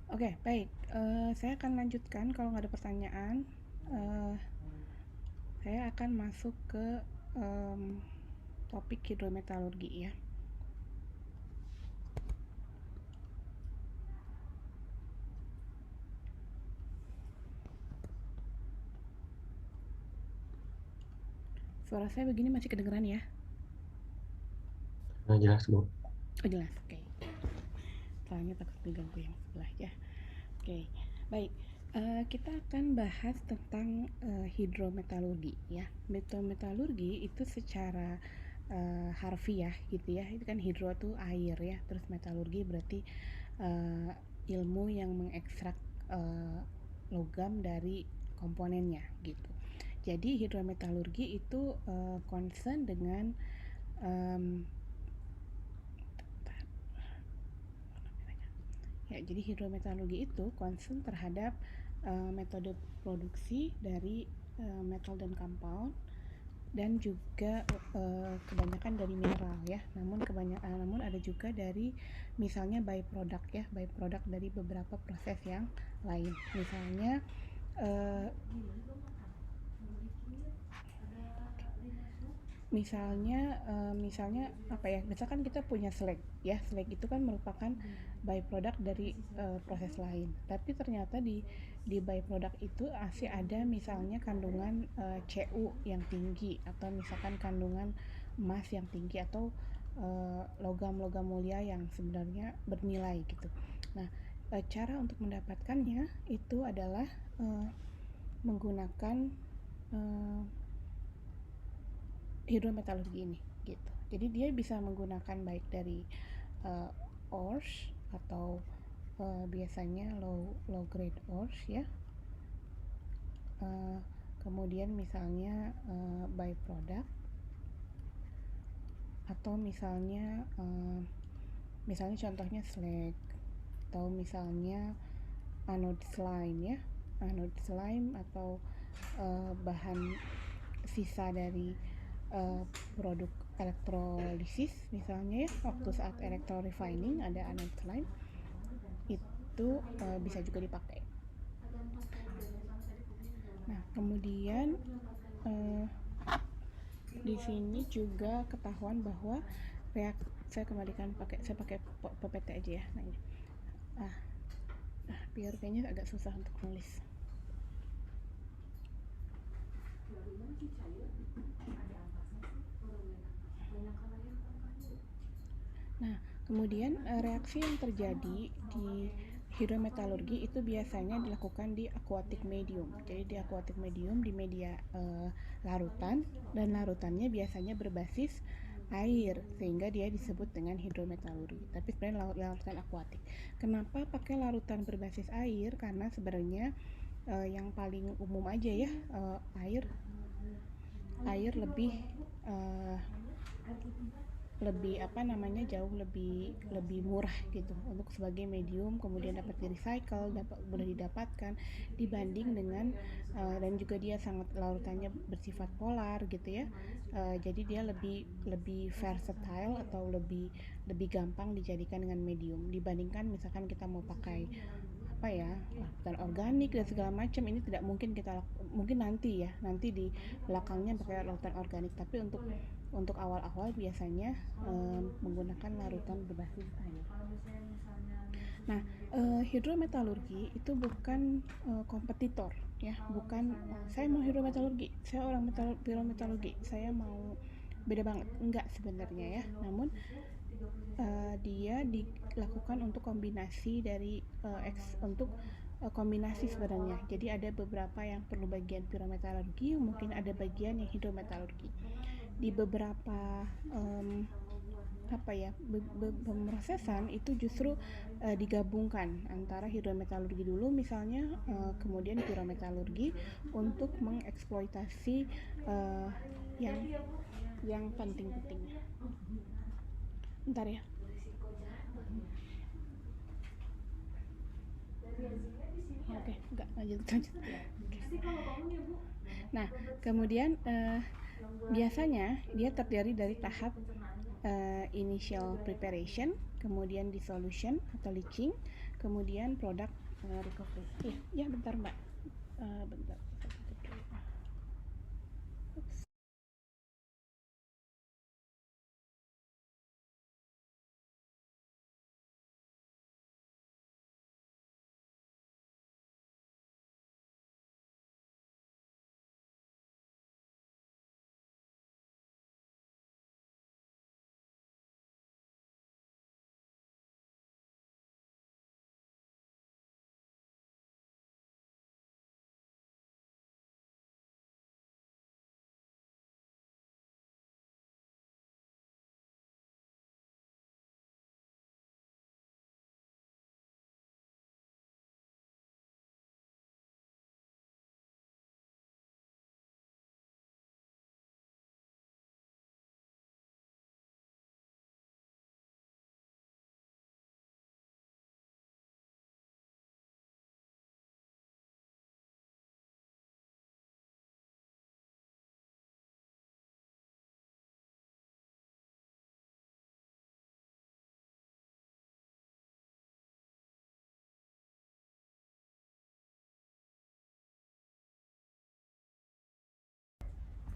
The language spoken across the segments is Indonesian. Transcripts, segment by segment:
Oke, baik. Saya akan lanjutkan kalau nggak ada pertanyaan. Eh, saya akan masuk ke em, topik hidrometalurgi ya. Suara saya begini masih kedengeran ya? Nah, jelas, Bu. Oh jelas, oke. Soalnya takut diganggu yang sebelah ya. Oke, baik. Kita akan bahas tentang hidrometalurgi ya. Hidrometalurgi itu secara harfiah gitu ya. Itu kan hidro tuh air ya. Terus metalurgi berarti uh, ilmu yang mengekstrak uh, logam dari komponennya gitu. Jadi hidrometalurgi itu concern dengan um, ya, jadi hidrometalurgi itu concern terhadap metode produksi dari metal dan compound dan juga kebanyakan dari mineral ya. Namun ada juga dari misalnya byproduct ya, byproduct dari beberapa proses yang lain. Misalnya uh, misalnya apa ya, misalkan kita punya slag ya, slag itu kan merupakan byproduct dari proses lain, tapi ternyata di byproduct itu masih ada misalnya kandungan Cu yang tinggi, atau misalkan kandungan emas yang tinggi, atau logam-logam mulia yang sebenarnya bernilai gitu. Nah, cara untuk mendapatkannya itu adalah menggunakan uh, hidrometalurgi ini gitu. Jadi dia bisa menggunakan baik dari ores atau biasanya low grade ores ya. Uh, Kemudian misalnya byproduct, atau misalnya contohnya slag, atau misalnya anode slime ya, anode slime atau bahan sisa dari produk elektrolisis misalnya ya, waktu saat electrorefining ada anode slime, itu bisa juga dipakai. Nah, kemudian uh, di sini juga ketahuan bahwa saya kembalikan saya pakai PPT aja ya. Nah, ini. Ah, biar kayaknya agak susah untuk nulis. Nah, kemudian reaksi yang terjadi di hidrometalurgi itu biasanya dilakukan di aquatic medium. Jadi di aquatic medium, di media larutan, dan larutannya biasanya berbasis air, sehingga dia disebut dengan hidrometalurgi. Tapi sebenarnya larutan akuatik. Kenapa pakai larutan berbasis air? Karena sebenarnya yang paling umum aja ya, air air lebih uh, lebih apa namanya, jauh lebih lebih murah gitu untuk sebagai medium, kemudian dapat di recycle, dapat mudah didapatkan dibanding dengan dan juga dia sangat larutannya bersifat polar gitu ya. Jadi dia lebih lebih versatile atau lebih lebih gampang dijadikan dengan medium dibandingkan misalkan kita mau pakai apa ya, larutan organik dan segala macam. Ini tidak mungkin kita mungkin nanti ya, nanti di belakangnya pakai larutan organik, tapi untuk awal-awal biasanya menggunakan larutan berbasis air. Nah, hidrometalurgi itu bukan kompetitor ya, bukan saya mau hidrometalurgi, saya orang hidrometalurgi, saya mau, beda banget, enggak sebenarnya ya. Namun dia dilakukan untuk kombinasi dari untuk kombinasi sebenarnya. Jadi ada beberapa yang perlu bagian pirometalurgi, mungkin ada bagian yang hidrometalurgi. Di beberapa apa ya, pemrosesan itu justru digabungkan antara hidrometalurgi dulu misalnya, kemudian pirometalurgi untuk mengeksploitasi uh, yang penting-penting. Bentar ya. Oke, enggak, lanjut. Nah, kemudian biasanya dia terdiri dari tahap initial preparation, kemudian dissolution atau leaching, kemudian produk recovery. Ya bentar Mbak, bentar.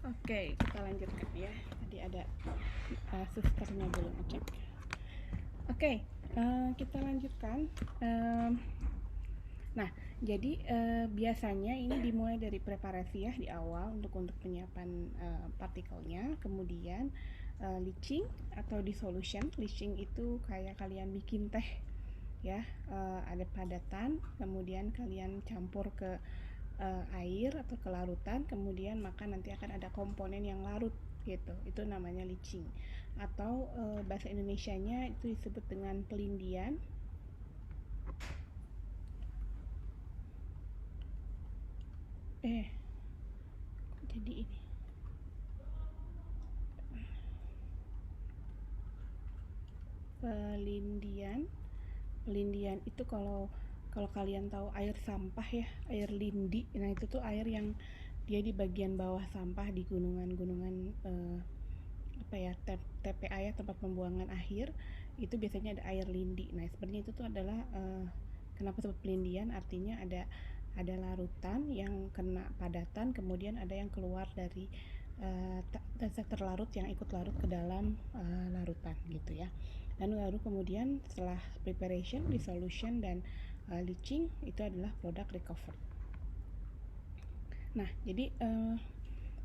Oke, kita lanjutkan ya. Tadi ada susternya belum ngecek. Oke, kita lanjutkan. Nah, jadi biasanya ini dimulai dari preparasi ya di awal untuk penyiapan partikelnya, kemudian leaching atau dissolution. Leaching itu kayak kalian bikin teh ya, ada padatan, kemudian kalian campur ke air atau kelarutan, kemudian maka nanti akan ada komponen yang larut gitu, itu namanya leaching, atau bahasa Indonesianya itu disebut dengan pelindian. Jadi ini pelindian itu kalau kalian tahu air sampah ya, air lindi, nah itu tuh air yang dia di bagian bawah sampah di gunungan-gunungan TPA ya, tempat pembuangan akhir, itu biasanya ada air lindi. Nah sebenarnya itu tuh adalah kenapa disebut pelindian, artinya ada larutan yang kena padatan, kemudian ada yang keluar dari zat terlarut yang ikut larut ke dalam larutan gitu ya. Dan lalu kemudian setelah preparation, dissolution, dan leaching, itu adalah produk recovery. Nah jadi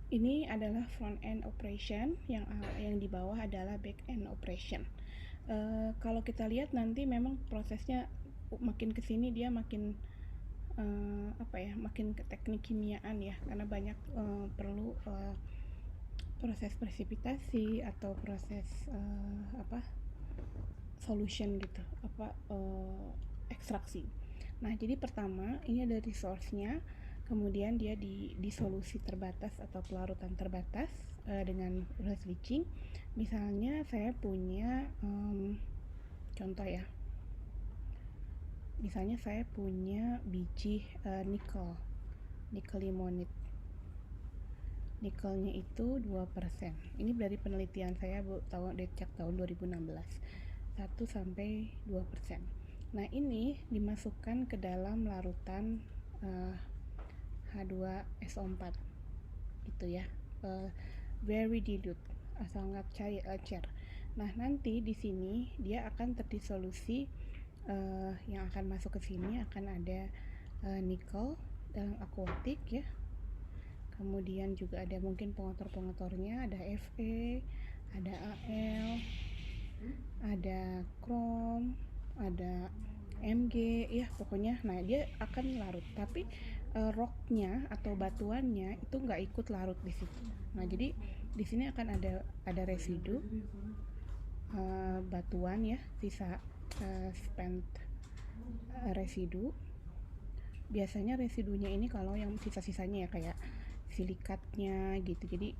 ini adalah front end operation, yang di bawah adalah back end operation. Kalau kita lihat nanti memang prosesnya makin kesini dia makin makin ke teknik kimiaan ya, karena banyak perlu proses presipitasi atau proses solution gitu, ekstraksi. Nah jadi pertama ini ada resource-nya, kemudian dia di solusi terbatas atau pelarutan terbatas dengan proses leaching. Misalnya saya punya contoh ya, misalnya saya punya biji nikel limonite, nikelnya itu 2%. Ini dari penelitian saya tahun 2016, 1-2%. Nah ini dimasukkan ke dalam larutan H2SO4 gitu ya, very dilute, sangat cair. Nah nanti di sini dia akan terdisolusi, yang akan masuk ke sini akan ada nikel dalam akuatik ya, kemudian juga ada mungkin pengotor-pengotornya, ada Fe, ada Al, ada krom, ada Mg ya pokoknya. Nah dia akan larut, tapi rocknya atau batuannya itu nggak ikut larut di situ. Nah jadi di sini akan ada residu batuan ya, sisa spent residu. Biasanya residunya ini kalau yang sisa-sisanya ya kayak silikatnya gitu, jadi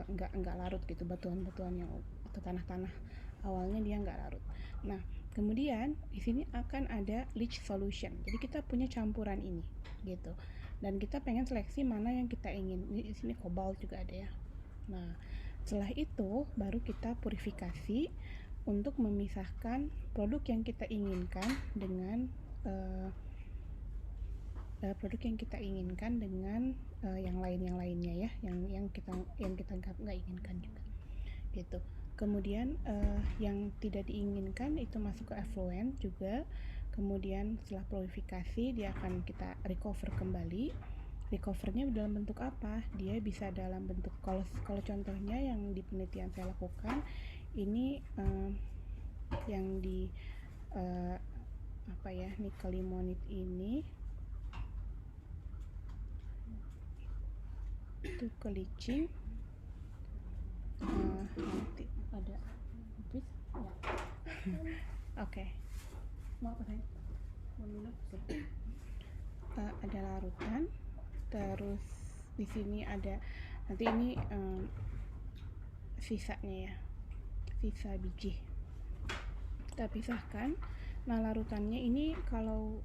nggak larut gitu, batuan-batuan yang atau tanah-tanah awalnya dia nggak larut. Nah kemudian di sini akan ada leach solution, jadi kita punya campuran ini gitu, dan kita pengen seleksi mana yang kita ingin. Di sini kobalt juga ada ya. Nah setelah itu baru kita purifikasi untuk memisahkan produk yang kita inginkan dengan produk yang kita inginkan dengan yang lainnya ya, yang kita nggak inginkan juga gitu. Kemudian yang tidak diinginkan itu masuk ke effluent juga. Kemudian setelah purifikasi dia akan kita recover kembali. Recovernya dalam bentuk apa? Dia bisa dalam bentuk, kalau contohnya yang di penelitian saya lakukan ini yang di nickel limonite ini itu ke leaching. Nanti ada habis ya. Oke. Mau apa sayang? Mau minum? Ada larutan, terus di sini ada nanti ini sisanya ya, sisa biji kita pisahkan. Nah, larutannya ini kalau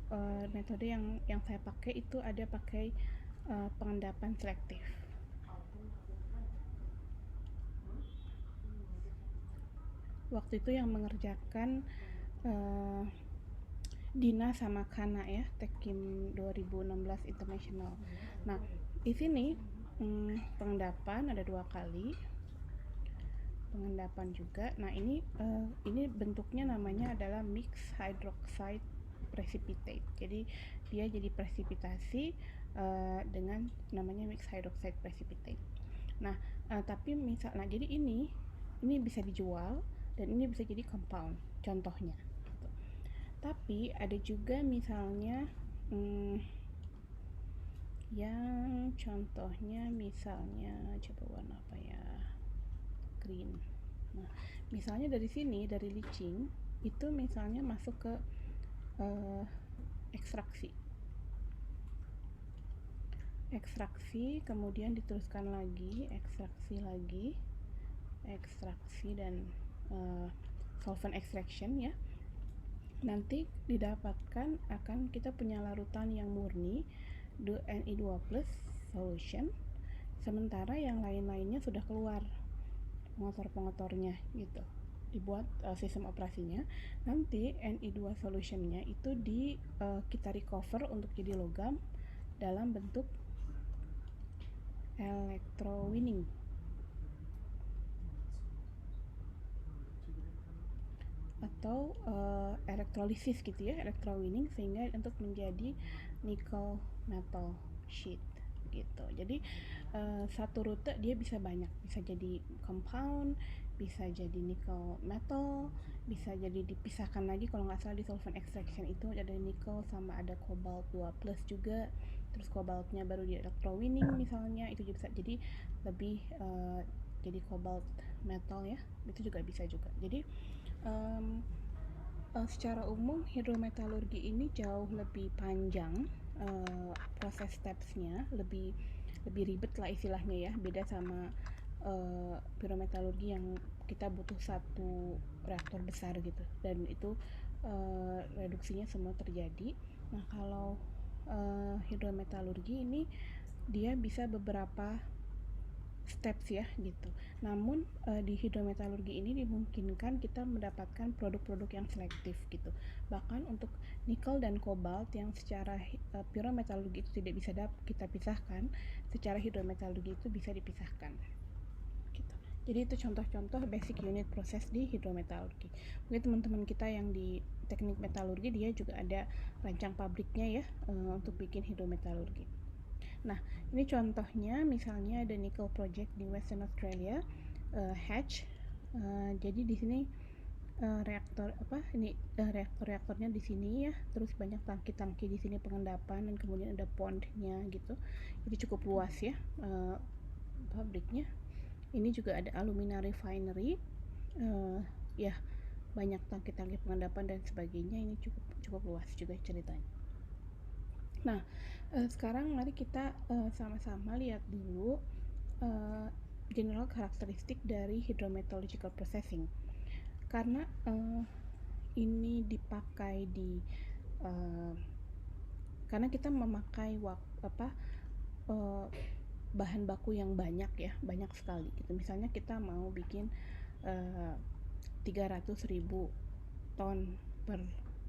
metode yang saya pakai itu ada pakai pengendapan selektif. Waktu itu yang mengerjakan Dina sama Kana ya, Tekim 2016 International. Nah, di sini pengendapan ada 2 kali. Pengendapan juga. Nah, ini bentuknya namanya adalah mixed hydroxide precipitate. Jadi dia jadi presipitasi dengan namanya mixed hydroxide precipitate. Nah, tapi jadi ini bisa dijual dan ini bisa jadi compound contohnya. Tapi ada juga misalnya yang contohnya misalnya coba warna apa ya, green. Nah, misalnya dari sini dari leaching itu misalnya masuk ke ekstraksi, kemudian diteruskan lagi ekstraksi dan solvent extraction ya. Nanti didapatkan akan kita punya larutan yang murni Ni2+ solution, sementara yang lain-lainnya sudah keluar pengotor-pengotornya gitu. Dibuat sistem operasinya. Nanti Ni2 solutionnya itu kita recover untuk jadi logam dalam bentuk electrowinning atau elektrolisis gitu ya, electrowinning, sehingga untuk menjadi nickel metal sheet gitu. Jadi satu rute dia bisa banyak, bisa jadi compound, bisa jadi nickel metal, bisa jadi dipisahkan lagi. Kalau nggak salah di solvent extraction itu ada nickel sama ada cobalt 2+ juga, terus cobaltnya baru di electrowinning misalnya, itu bisa jadi lebih jadi cobalt metal ya, itu juga bisa juga. Jadi secara umum hidrometalurgi ini jauh lebih panjang proses stepsnya, lebih ribet lah istilahnya ya, beda sama pyrometalurgi yang kita butuh satu reaktor besar gitu, dan itu reduksinya semua terjadi. Nah, kalau hidrometalurgi ini dia bisa beberapa steps ya gitu. Namun di hidrometalurgi ini dimungkinkan kita mendapatkan produk-produk yang selektif gitu. Bahkan untuk nikel dan kobalt yang secara pyrometalurgi itu tidak bisa kita pisahkan, secara hidrometalurgi itu bisa dipisahkan. Gitu. Jadi itu contoh-contoh basic unit proses di hidrometalurgi. Mungkin teman-teman kita yang di teknik metalurgi dia juga ada rancang pabriknya ya untuk bikin hidrometalurgi. Nah, ini contohnya misalnya ada nickel project di Western Australia, Hatch. Jadi di sini reaktornya di sini ya, terus banyak tangki-tangki di sini pengendapan, dan kemudian ada pondnya gitu. Jadi cukup luas ya pabriknya. Ini juga ada alumina refinery, ya banyak tangki-tangki pengendapan dan sebagainya. Ini cukup luas juga ceritanya. Nah, sekarang mari kita sama-sama lihat dulu general karakteristik dari hydrometallurgical processing. Karena ini dipakai karena kita memakai bahan baku yang banyak ya, banyak sekali gitu. Misalnya kita mau bikin 300.000 ton per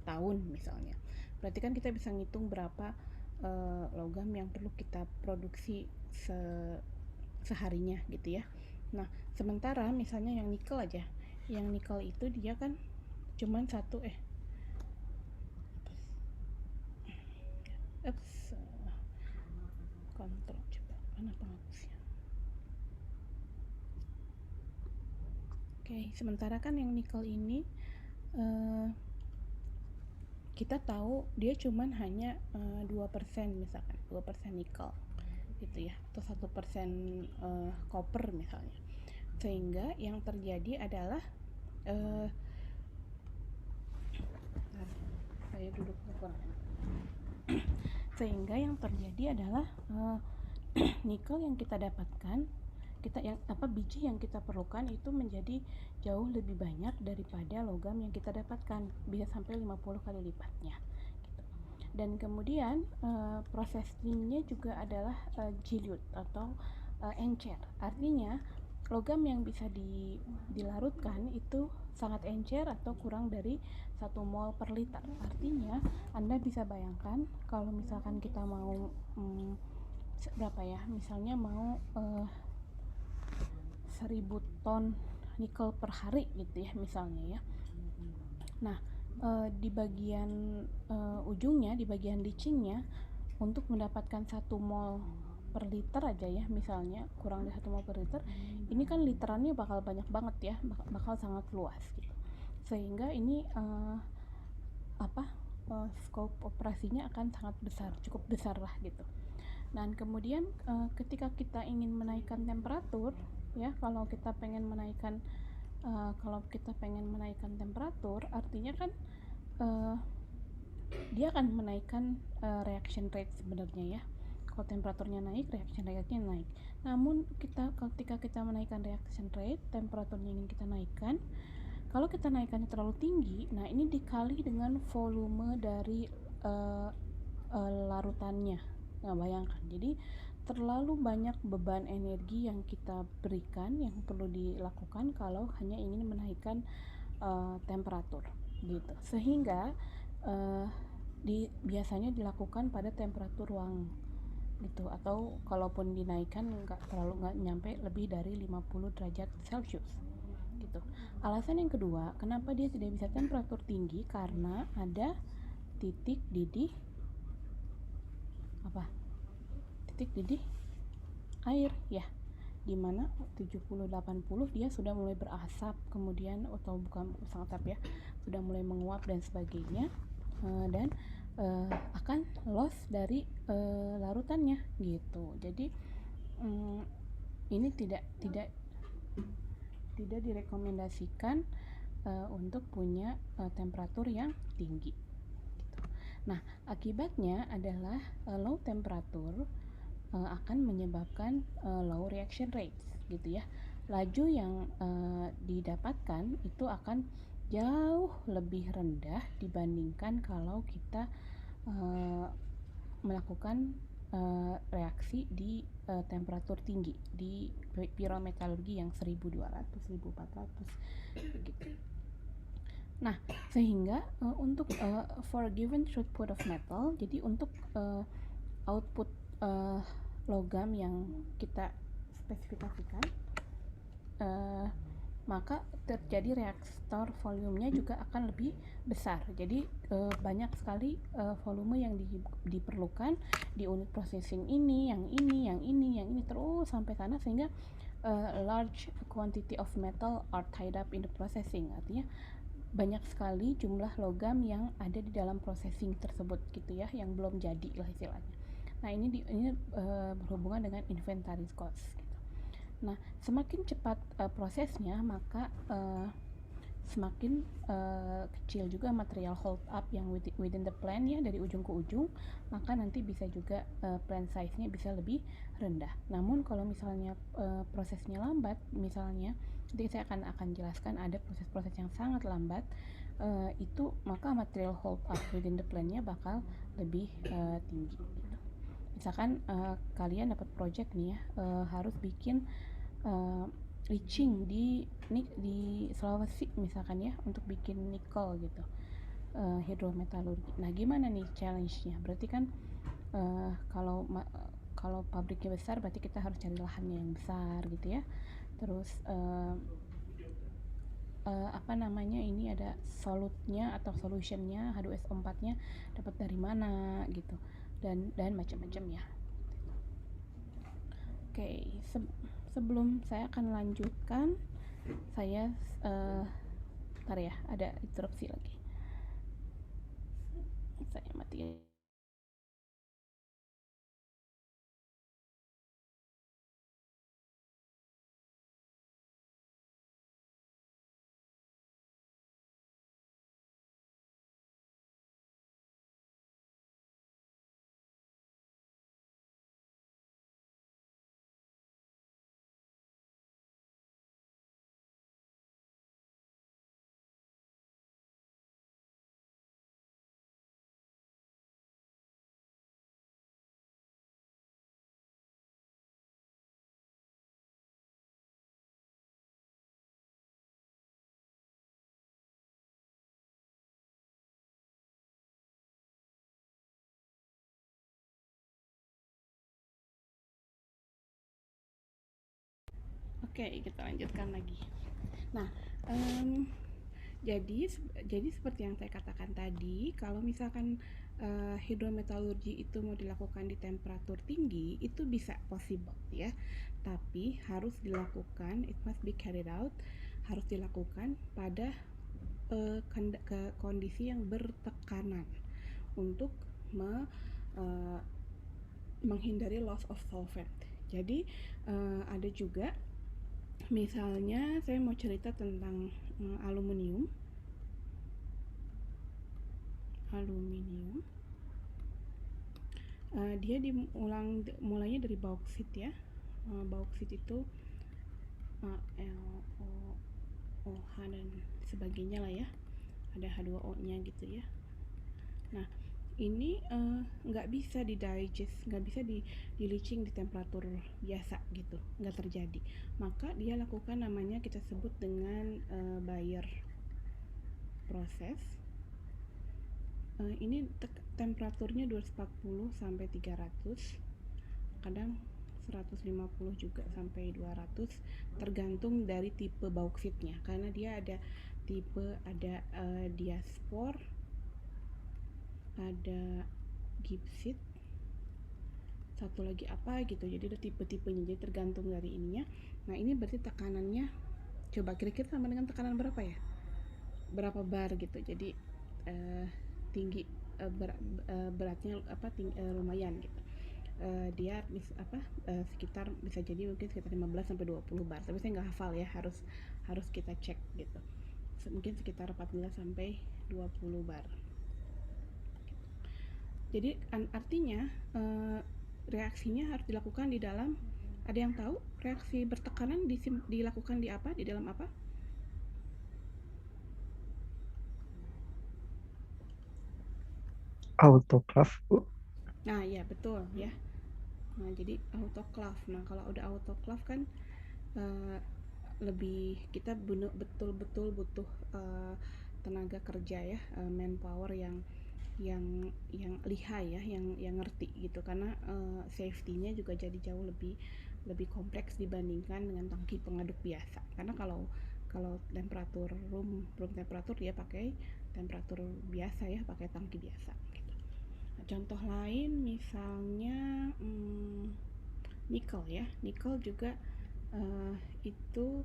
tahun misalnya. Berarti kan kita bisa ngitung berapa logam yang perlu kita produksi seharinya gitu ya. Nah, sementara misalnya yang nikel aja, yang nikel itu dia kan cuman satu kontrol coba mana penghapusnya. Oke, sementara kan yang nikel ini kita tahu dia cuman hanya 2% misalkan 2% nikel gitu ya, atau 1% copper misalnya, sehingga yang terjadi adalah saya duduk kurang enak. Sehingga yang terjadi adalah nikel yang kita dapatkan, biji yang kita perlukan itu menjadi jauh lebih banyak daripada logam yang kita dapatkan, bisa sampai 50 kali lipatnya gitu. Dan kemudian processingnya juga adalah dilute atau encer, artinya logam yang bisa dilarutkan itu sangat encer atau kurang dari 1 mol per liter. Artinya Anda bisa bayangkan kalau misalkan kita mau berapa ya, misalnya mau 1000 ton nikel per hari gitu ya misalnya ya. Nah, di bagian ujungnya, di bagian leachingnya, untuk mendapatkan 1 mol per liter aja ya, misalnya kurang dari 1 mol per liter, ini kan literannya bakal banyak banget ya, bakal sangat luas gitu. Sehingga ini scope operasinya akan sangat besar, cukup besar lah gitu. Dan kemudian ketika kita ingin menaikkan temperatur ya, kalau kita pengen menaikkan temperatur, artinya kan dia akan menaikkan reaction rate sebenarnya ya. Kalau temperaturnya naik, reaction rate-nya naik. Namun ketika kita menaikkan reaction rate, temperaturnya ingin kita naikkan, kalau kita naikkannya terlalu tinggi, nah ini dikali dengan volume dari larutannya. Nah, bayangkan, jadi terlalu banyak beban energi yang kita berikan, yang perlu dilakukan kalau hanya ingin menaikkan temperatur gitu. Sehingga biasanya dilakukan pada temperatur ruang gitu, atau kalaupun dinaikkan nggak nyampe lebih dari 50 derajat Celcius gitu. Alasan yang kedua, kenapa dia tidak bisa temperatur tinggi, karena ada titik didih air ya, dimana 70-80 dia sudah mulai berasap, kemudian atau bukan asap ya, sudah mulai menguap dan sebagainya, dan akan loss dari larutannya gitu. Jadi ini tidak direkomendasikan untuk punya temperatur yang tinggi gitu. Nah, akibatnya adalah low temperatur akan menyebabkan low reaction rates gitu ya. Laju yang didapatkan itu akan jauh lebih rendah dibandingkan kalau kita melakukan reaksi di temperatur tinggi, di pirometalurgi yang 1200-1400 begitu. Nah, sehingga untuk for a given throughput of metal, jadi untuk output logam yang kita spesifikasikan, maka terjadi reaktor volumenya juga akan lebih besar. Jadi banyak sekali volume yang diperlukan di unit processing ini, yang ini terus sampai sana, sehingga large quantity of metal are tied up in the processing. Artinya banyak sekali jumlah logam yang ada di dalam processing tersebut gitu ya, yang belum jadi lah istilahnya. Nah, ini berhubungan dengan inventory cost gitu. Nah, semakin cepat prosesnya, maka semakin kecil juga material hold up yang within the plant ya, dari ujung ke ujung, maka nanti bisa juga plant size-nya bisa lebih rendah. Namun kalau misalnya prosesnya lambat, misalnya nanti saya akan jelaskan ada proses-proses yang sangat lambat, itu maka material hold up within the plant-nya bakal lebih tinggi gitu. Misalkan kalian dapat project nih ya, harus bikin leaching di Sulawesi misalkan ya, untuk bikin nikel gitu. hidrometalurgi. Nah, gimana nih challenge-nya? Berarti kan kalau pabriknya besar berarti kita harus cari lahannya yang besar gitu ya. Terus apa namanya, ini ada solutnya atau solutionnya H2SO4-nya dapat dari mana gitu, dan macam-macam ya. Oke, sebelum saya akan lanjutkan, saya bentar ya, ada interupsi lagi. Saya matiin. Oke, kita lanjutkan lagi. Nah, jadi seperti yang saya katakan tadi, kalau misalkan hidrometalurgi itu mau dilakukan di temperatur tinggi, itu bisa possible ya. Tapi harus dilakukan, it must be carried out, harus dilakukan pada kondisi yang bertekanan untuk menghindari loss of solvent. Jadi ada juga, misalnya saya mau cerita tentang aluminium. Dia mulainya dari bauksit ya. Bauksit itu LOH dan sebagainya lah ya, ada H2O nya gitu ya. Nah, ini nggak bisa di digest, nggak bisa di leaching di temperatur biasa gitu, nggak terjadi. Maka dia lakukan namanya kita sebut dengan Bayer proses. Ini temperaturnya 240 sampai 300, kadang 150 juga sampai 200, tergantung dari tipe bauksitnya, karena dia ada tipe, ada diaspor, ada gipsit, satu lagi apa gitu. Jadi ada tipe-tipenya, jadi tergantung dari ininya. Nah, ini berarti tekanannya, coba kira-kira sama dengan tekanan berapa ya, berapa bar gitu. Jadi tinggi, beratnya lumayan gitu. Dia sekitar, bisa jadi mungkin sekitar 15 sampai 20 bar, tapi saya nggak hafal ya, harus kita cek gitu. Mungkin sekitar 14 sampai 20 bar. Jadi artinya reaksinya harus dilakukan di dalam, ada yang tahu reaksi bertekanan dilakukan di apa, di dalam apa? Autoclave, Bu. Nah, ya betul ya. Nah, jadi autoclave. Nah, kalau udah autoclave kan lebih, kita betul-betul butuh tenaga kerja ya, manpower yang lihai ya, yang ngerti gitu, karena safety-nya juga jadi jauh lebih kompleks dibandingkan dengan tangki pengaduk biasa. Karena kalau temperatur room temperatur, dia pakai temperatur biasa ya, pakai tangki biasa gitu. Nah, contoh lain misalnya nikel ya. Nikel juga itu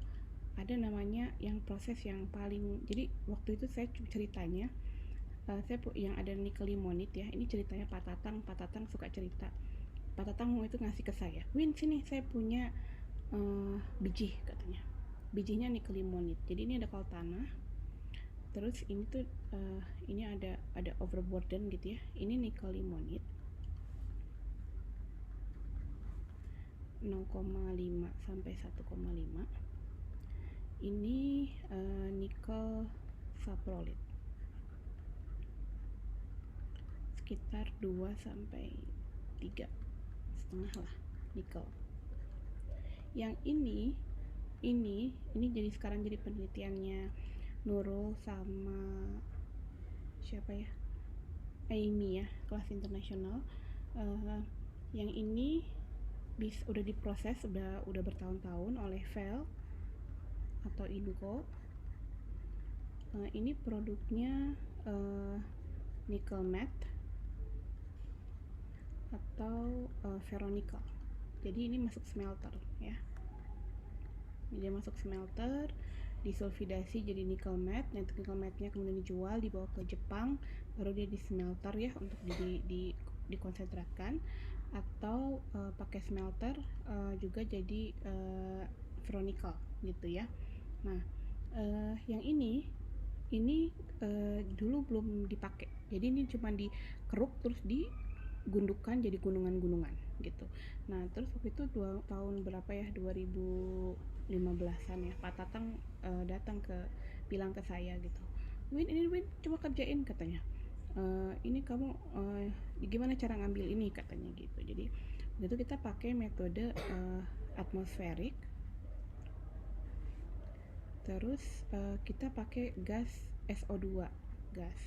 ada namanya yang proses yang paling, jadi waktu itu saya ceritanya, saya yang ada nikel limonit ya. Ini ceritanya Pak Tatang suka cerita. Pak Tatang itu ngasih ke saya, Win, sini saya punya biji, katanya. Bijinya nikel limonit. Jadi ini ada tanah. Terus ini tuh ini ada overburden gitu ya. Ini nikel limonit 0,5 sampai 1,5. Ini nikel saprolit sekitar 2 sampai 3,5 lah nikel. Yang ini jadi sekarang jadi penelitiannya Nurul sama siapa ya, Amy ya, kelas internasional. Yang ini udah diproses udah bertahun-tahun oleh Vel atau Inco. Ini produknya nickel matte atau ferronickel. Jadi ini masuk smelter ya. Dia masuk smelter, disulfidasi jadi nickel matte. Nah, nickel matte-nya kemudian dijual, dibawa ke Jepang, baru dia di smelter ya untuk dikonsentratkan, atau pakai smelter juga jadi ferronickel gitu ya. Nah, yang ini dulu belum dipakai. Jadi ini cuma dikeruk terus digundukkan jadi gunungan-gunungan gitu. Nah, terus waktu itu tahun berapa ya, 2015-an ya, Pak Tatang datang bilang ke saya gitu, Win coba kerjain katanya. Ini kamu gimana cara ngambil ini katanya gitu. Jadi itu kita pakai metode atmosferik, terus kita pakai gas SO2, gas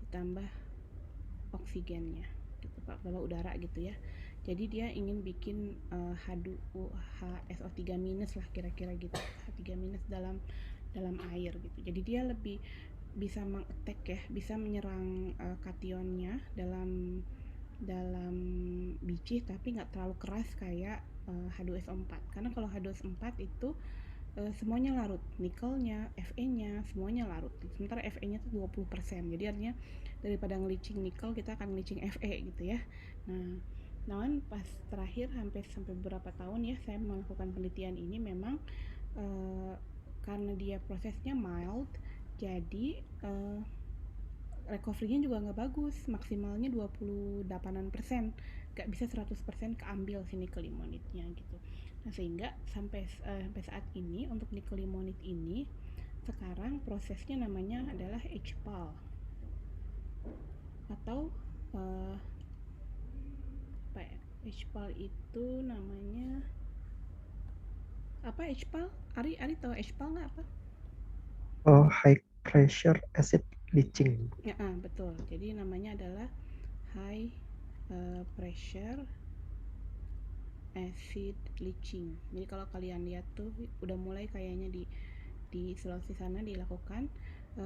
ditambah oksigennya gitu, kalau udara gitu ya. Jadi dia ingin bikin HSO3 minus lah kira-kira gitu, H3 minus dalam air gitu. Jadi dia lebih bisa mengattack ya, bisa menyerang kationnya dalam biji, tapi nggak terlalu keras kayak H2SO4. Karena kalau H2SO4 itu semuanya larut, nikelnya, Fe-nya, semuanya larut. Sementara Fe-nya itu 20%. Jadi artinya daripada ngelicing nikel, kita akan ngelicing Fe gitu ya. Nah, namun pas terakhir sampai beberapa tahun ya saya melakukan penelitian ini, memang karena dia prosesnya mild, jadi recovery-nya juga nggak bagus, maksimalnya 28%, nggak bisa 100% keambil si nickel limonitnya gitu. Nah, sehingga sampai saat ini untuk nickel limonit ini sekarang prosesnya namanya adalah HPAL atau apa ya, HPAL itu namanya apa? HPAL, Ari tahu HPAL nggak apa? High pressure acid leaching. Ya, betul. Jadi namanya adalah high pressure acid leaching. Jadi kalau kalian lihat tuh udah mulai kayaknya di Sulawesi sana dilakukan,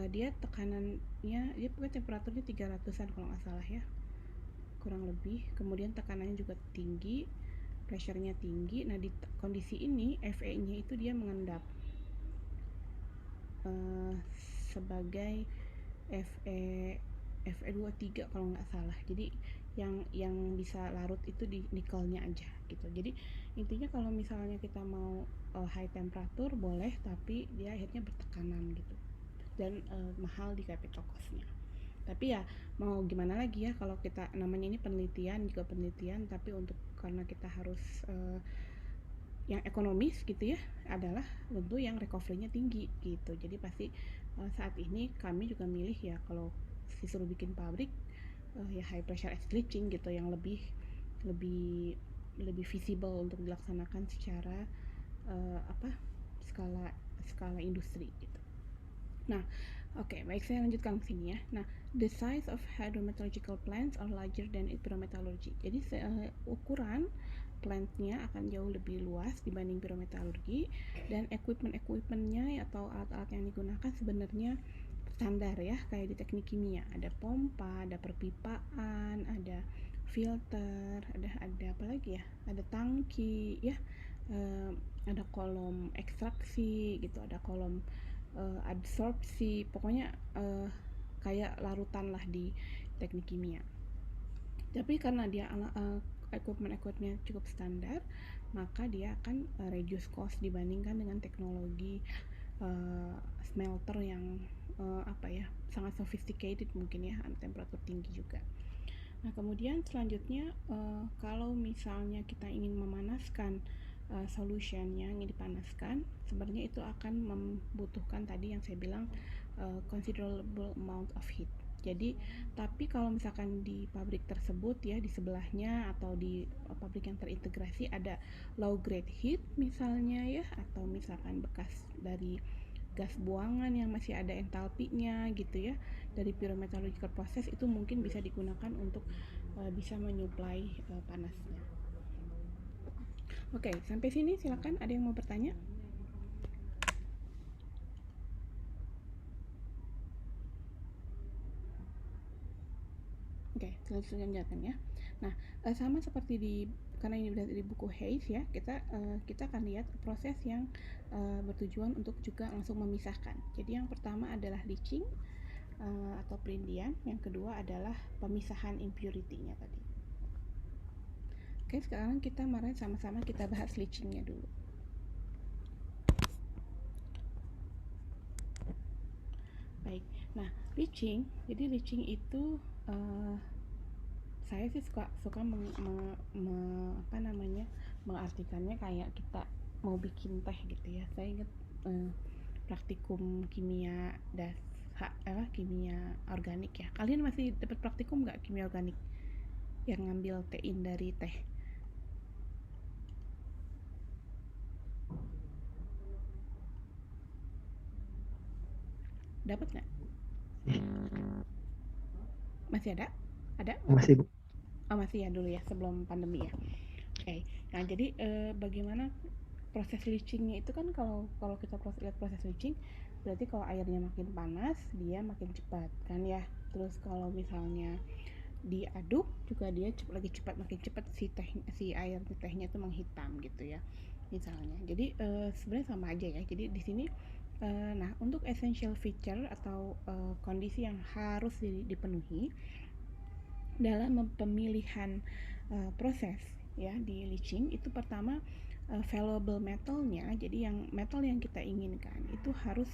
dia tekanannya, dia punya temperaturnya 300-an kalau nggak salah ya, kurang lebih. Kemudian tekanannya juga tinggi, pressure-nya tinggi. Nah, di kondisi ini Fe-nya itu dia mengendap sebagai Fe23 kalau nggak salah. Jadi yang bisa larut itu di nikelnya aja gitu. Jadi intinya kalau misalnya kita mau high temperature boleh, tapi dia akhirnya bertekanan gitu, dan mahal di capital cost-nya. Tapi ya mau gimana lagi ya, kalau kita namanya ini penelitian, juga penelitian, tapi untuk karena kita harus yang ekonomis gitu ya, adalah tentu yang recovery-nya tinggi gitu. Jadi pasti saat ini kami juga milih ya, kalau disuruh bikin pabrik ya high pressure acid leaching gitu, yang lebih lebih lebih visible untuk dilaksanakan secara skala skala industri gitu. Nah, baik, saya lanjutkan ke sini ya. Nah, the size of hydrometallurgical plants are larger than pyrometallurgy. Jadi ukuran plantnya akan jauh lebih luas dibanding pyrometallurgi, dan equipmentnya atau alat-alat yang digunakan sebenarnya standar ya, kayak di teknik kimia. Ada pompa, ada perpipaan, ada filter, ada apa lagi ya? Ada tangki ya, ada kolom ekstraksi gitu, ada kolom absorpsi, pokoknya kayak larutan lah di teknik kimia. Tapi karena dia equipment cukup standar, maka dia akan reduce cost dibandingkan dengan teknologi smelter yang sangat sophisticated mungkin ya, temperatur tinggi juga. Nah, kemudian selanjutnya kalau misalnya kita ingin memanaskan solutionnya, yang dipanaskan, sebenarnya itu akan membutuhkan tadi yang saya bilang considerable amount of heat. Jadi, tapi kalau misalkan di pabrik tersebut ya, di sebelahnya atau di pabrik yang terintegrasi ada low grade heat misalnya ya, atau misalkan bekas dari gas buangan yang masih ada entalpinya gitu ya dari pyrometallurgical process, itu mungkin bisa digunakan untuk bisa menyuplai panasnya. Oke, sampai sini silakan, ada yang mau bertanya? Oke, lanjutkan ya. Nah, sama seperti karena ini udah di buku Hayes ya, kita akan lihat proses yang bertujuan untuk juga langsung memisahkan. Jadi yang pertama adalah leaching atau perindian, yang kedua adalah pemisahan impurity-nya tadi. Oke, sekarang kita sama-sama kita bahas leaching-nya dulu. Baik, nah leaching, jadi leaching itu saya sih suka mengartikannya kayak kita mau bikin teh gitu ya. Saya ingat praktikum kimia kimia organik ya. Kalian masih dapat praktikum nggak kimia organik yang ngambil tein dari teh? Dapat nggak? Masih ada? Ada? Masih, Bu. Oh masih ya, dulu ya, sebelum pandemi ya. Oke. Nah jadi bagaimana proses leachingnya itu kan, kalau kita lihat proses leaching, berarti kalau airnya makin panas dia makin cepat kan ya. Terus kalau misalnya diaduk juga dia makin cepat si air tehnya itu menghitam gitu ya misalnya. Jadi sebenarnya sama aja ya. Jadi di sini nah untuk essential feature atau kondisi yang harus dipenuhi dalam pemilihan proses ya di leaching, itu pertama valuable metalnya. Jadi yang metal yang kita inginkan itu harus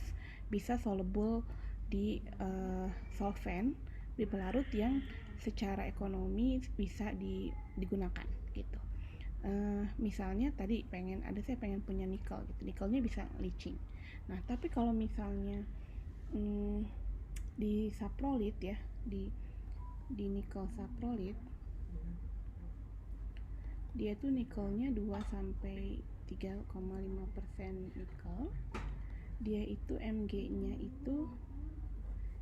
bisa soluble di solvent, di pelarut yang secara ekonomi bisa digunakan gitu. Misalnya tadi saya pengen punya nikel gitu, nikelnya bisa leaching. Nah tapi kalau misalnya di saprolit ya, di nikel saprolit, dia tuh nikelnya 2-3,5% nikel. Dia itu Mg-nya itu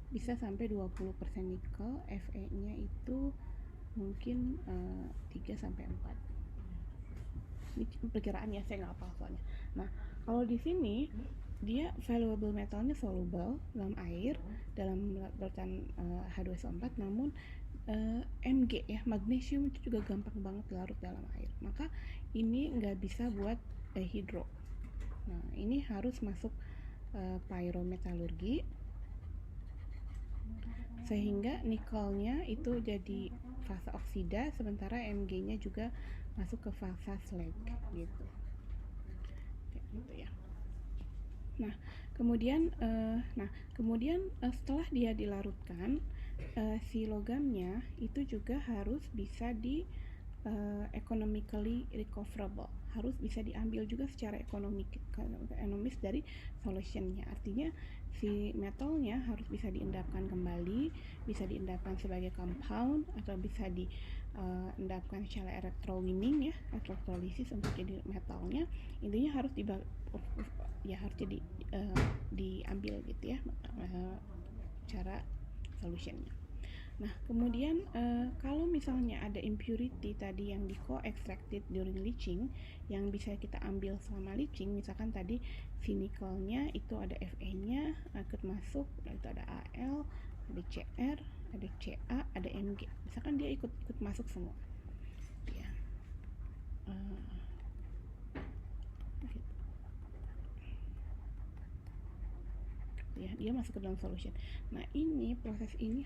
bisa sampai 20% nikel, Fe-nya itu mungkin 3-4. Ini perkiraan ya, saya nggak hafal soalnya. Nah, kalau di sini dia valuable metalnya soluble dalam air, dalam larutan H2SO4, namun Mg ya, magnesium itu juga gampang banget larut dalam air, maka ini nggak bisa buat hidro. Nah ini harus masuk pyrometallurgi sehingga nikelnya itu jadi fase oksida, sementara Mg nya juga masuk ke fase slag gitu ya. Nah kemudian setelah dia dilarutkan, si logamnya itu juga harus bisa economically recoverable, harus bisa diambil juga secara ekonomis dari solutionnya. Artinya si metalnya harus bisa diendapkan kembali, bisa diendapkan sebagai compound, atau bisa diendapkan secara electrowinning ya, elektrolisis untuk jadi metalnya. Intinya harus harus jadi diambil gitu ya cara solutionnya. Nah kemudian kalau misalnya ada impurity tadi yang di co-extracted during leaching yang bisa kita ambil selama leaching, misalkan tadi si nikelnya itu ada Fe-nya ikut masuk, itu ada Al, ada Cr, ada Ca, ada Mg, misalkan dia ikut masuk semua ya. Ya, dia masuk ke dalam solution. Nah ini proses ini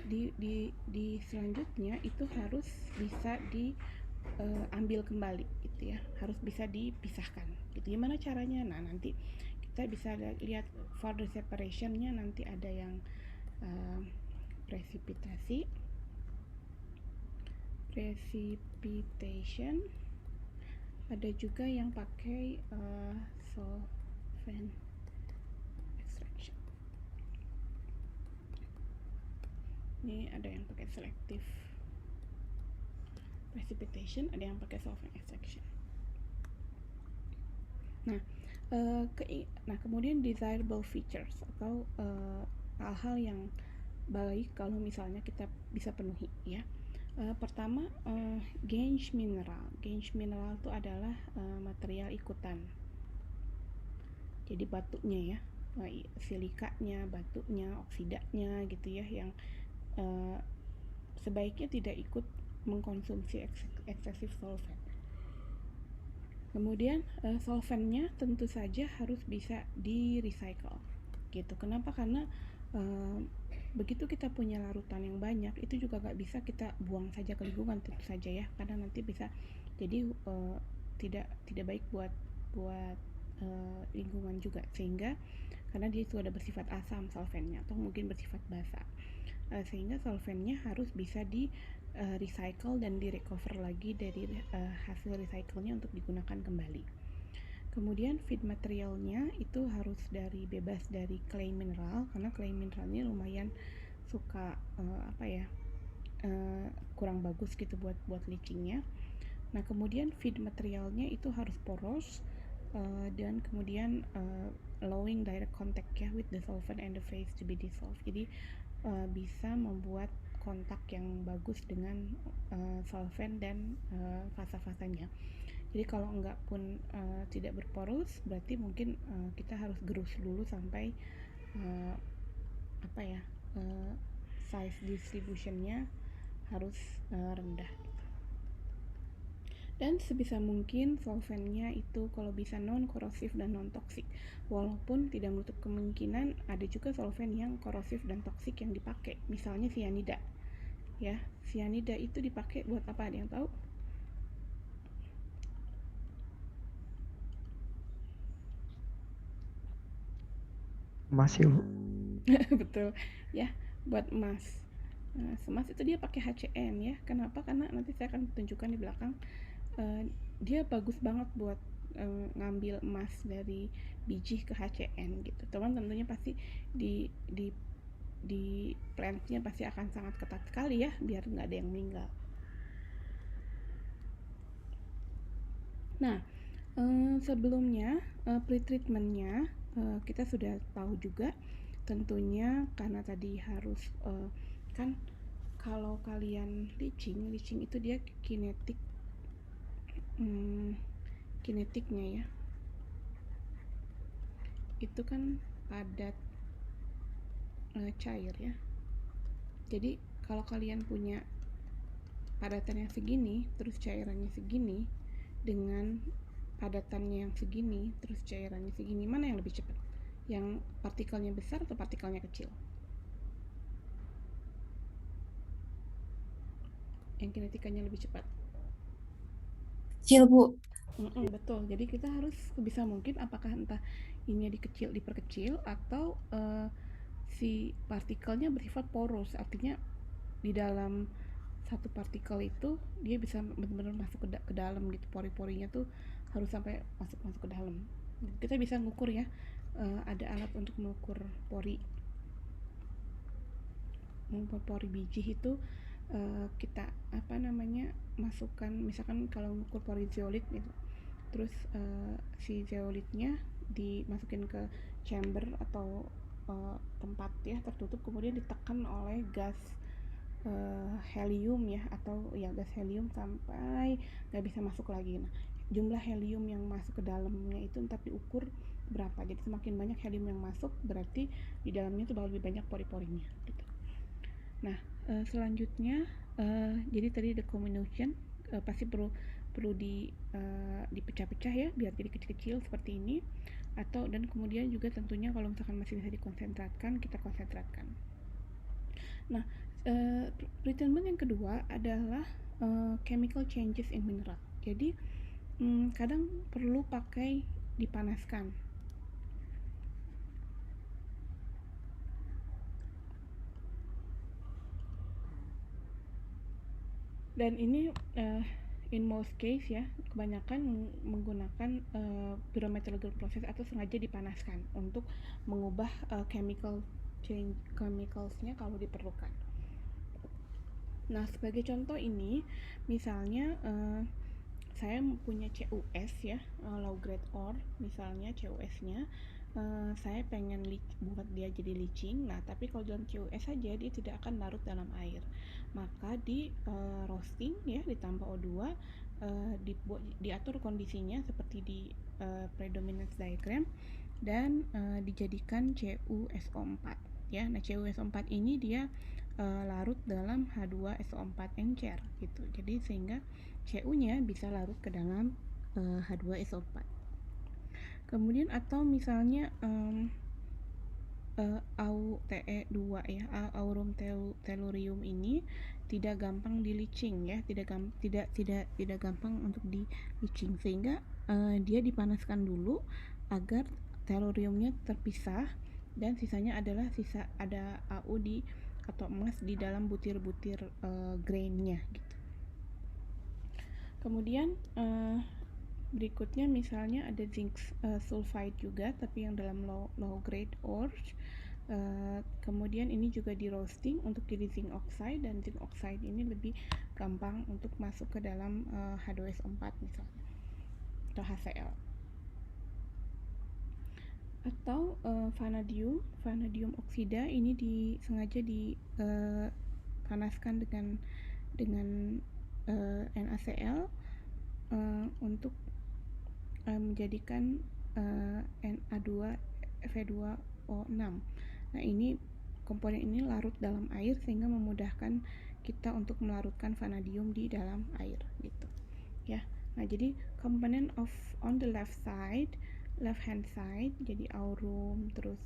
di selanjutnya itu harus bisa diambil kembali gitu ya, harus bisa dipisahkan gitu. Gimana caranya? Nah nanti kita bisa lihat further separationnya, nanti ada yang precipitation, ada juga yang pakai solvent extraction. Ini ada yang pakai selective precipitation, ada yang pakai solvent extraction. Nah Nah, kemudian desirable features atau hal-hal yang baik kalau misalnya kita bisa penuhi ya. Pertama, gangue mineral. Gangue mineral itu adalah material ikutan. Jadi batunya ya, silikanya, batunya, oksidanya gitu ya, yang sebaiknya tidak ikut mengkonsumsi eksesif solvent. Kemudian solventnya tentu saja harus bisa di recycle gitu. Kenapa? Karena begitu kita punya larutan yang banyak, itu juga nggak bisa kita buang saja ke lingkungan tentu saja ya, karena nanti bisa jadi tidak baik buat lingkungan juga, sehingga karena dia itu ada bersifat asam solventnya atau mungkin bersifat basa, sehingga solventnya harus bisa di recycle dan di recover lagi dari hasil recycle-nya untuk digunakan kembali. Kemudian feed materialnya itu harus bebas dari clay mineral, karena clay mineralnya lumayan suka kurang bagus gitu buat leachingnya. Nah, kemudian feed materialnya itu harus poros dan kemudian allowing direct contact ya with the solvent and the phase to be dissolved. Jadi bisa membuat kontak yang bagus dengan solvent dan fasa-fasanya. Jadi kalau enggak pun tidak berporus, berarti mungkin kita harus gerus dulu sampai size distributionnya harus rendah. Dan sebisa mungkin solventnya itu kalau bisa non-korosif dan non-toksik. Walaupun tidak menutup kemungkinan ada juga solvent yang korosif dan toksik yang dipakai. Misalnya cyanida. Ya, cyanida itu dipakai buat apa? Ada yang tahu? Emas ya, Bu. Betul. Ya, buat emas. Nah, emas itu dia pakai HCN ya. Kenapa? Karena nanti saya akan tunjukkan di belakang. Dia bagus banget buat ngambil emas dari biji ke HCN gitu. Teman tentunya pasti di plantnya pasti akan sangat ketat sekali ya, biar nggak ada yang meninggal. Nah, sebelumnya pretreatmentnya kita sudah tahu juga tentunya, karena tadi harus kan kalau kalian leaching itu dia kinetiknya ya, itu kan padat cair ya. Jadi kalau kalian punya padatan yang segini terus cairannya segini dengan padatannya yang segini terus cairannya segini, mana yang lebih cepat? Yang partikelnya besar atau partikelnya kecil? Yang kinetikanya lebih cepat. Kecil, Bu. Betul. Jadi kita harus sebisa mungkin apakah entah ini diperkecil atau si partikelnya bersifat poros, artinya di dalam satu partikel itu dia bisa benar-benar masuk ke dalam gitu, pori-porinya tuh harus sampai masuk ke dalam. Kita bisa ngukur ya, ada alat untuk mengukur pori biji itu. Kita masukkan, misalkan kalau mengukur pori zeolit gitu, terus si zeolitnya dimasukin ke chamber atau tempat ya tertutup, kemudian ditekan oleh gas helium ya, atau ya gas helium sampai nggak bisa masuk lagi. Nah, jumlah helium yang masuk ke dalamnya itu ntar diukur berapa. Jadi semakin banyak helium yang masuk, berarti di dalamnya itu bakal lebih banyak pori-porinya gitu. Nah, selanjutnya jadi tadi the comminution pasti perlu dipecah-pecah ya, biar jadi kecil-kecil seperti ini. Dan kemudian juga tentunya kalau misalkan masih bisa dikonsentratkan, kita konsentratkan. Nah, treatment yang kedua adalah chemical changes in mineral. Jadi kadang perlu pakai dipanaskan. Dan ini in most case ya, kebanyakan menggunakan pyrometallurgical process atau sengaja dipanaskan untuk mengubah chemicalsnya kalau diperlukan. Nah, sebagai contoh ini misalnya saya punya CUS ya, low grade ore misalnya CUS-nya, saya pengen buat dia jadi leaching. Nah, tapi kalau dalam CUS saja dia tidak akan larut dalam air. Maka di roasting ya, ditambah O2, diatur kondisinya seperti di predominance diagram, dan dijadikan CuSO4 ya. Nah, CuSO4 ini dia larut dalam H2SO4 encer gitu. Jadi sehingga Cu-nya bisa larut ke dalam H2SO4. Kemudian atau misalnya AuTe2 ya, aurum tellurium ini tidak gampang di leaching ya, tidak gampang untuk di leaching, sehingga dia dipanaskan dulu agar telluriumnya terpisah, dan sisanya adalah ada Au atau emas di dalam butir-butir grainnya gitu. Kemudian berikutnya misalnya ada zinc sulfide juga, tapi yang dalam low grade ores. Kemudian ini juga di roasting untuk jadi zinc oxide, dan zinc oxide ini lebih gampang untuk masuk ke dalam H2SO4 misalnya, atau HCl. Atau vanadium oksida ini sengaja dipanaskan dengan NaCl untuk menjadikan Na2Fe2O6. Nah, ini komponen ini larut dalam air sehingga memudahkan kita untuk melarutkan vanadium di dalam air gitu ya. Nah, jadi komponen on the left hand side jadi aurum, terus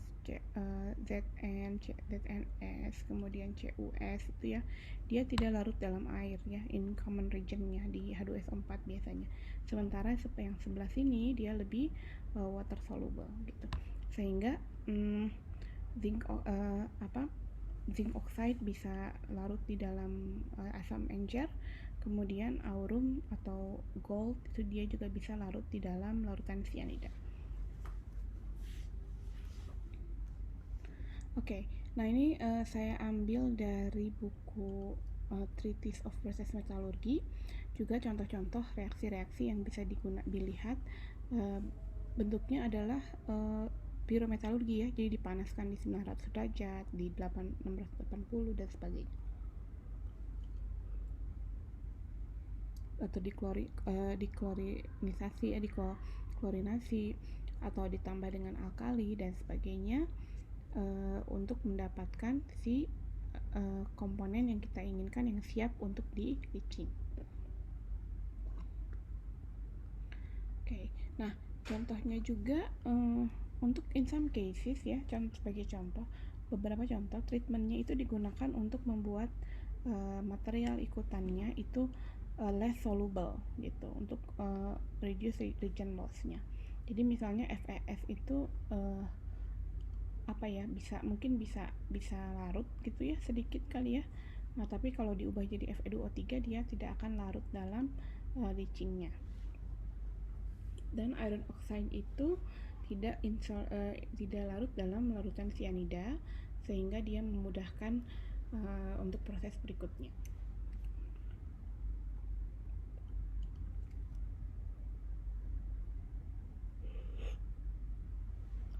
Zn, ZNS, kemudian CUS itu ya, dia tidak larut dalam air ya, in common regionnya di H2SO4 biasanya. Sementara yang sebelah sini dia lebih water soluble gitu, sehingga zinc oxide bisa larut di dalam asam encer. Kemudian aurum atau gold itu dia juga bisa larut di dalam larutan cyanida. Oke, nah ini saya ambil dari buku Treatise of Process Metallurgy, juga contoh-contoh reaksi-reaksi yang bisa dilihat. Bentuknya adalah pirometalurgi ya, jadi dipanaskan di 900 derajat, di 680 dan sebagainya. Atau diklorinasi atau ditambah dengan alkali dan sebagainya, untuk mendapatkan si komponen yang kita inginkan yang siap untuk di leaching. Oke, nah contohnya juga untuk in some cases ya, sebagai contoh, beberapa contoh treatmentnya itu digunakan untuk membuat material ikutannya itu less soluble gitu, untuk reduce reagent loss-nya. Jadi misalnya FeS itu mungkin bisa larut gitu ya, sedikit kali ya. Nah, tapi kalau diubah jadi Fe2O3 dia tidak akan larut dalam leachingnya. Dan iron oxide itu tidak larut dalam larutan cyanida, sehingga dia memudahkan untuk proses berikutnya.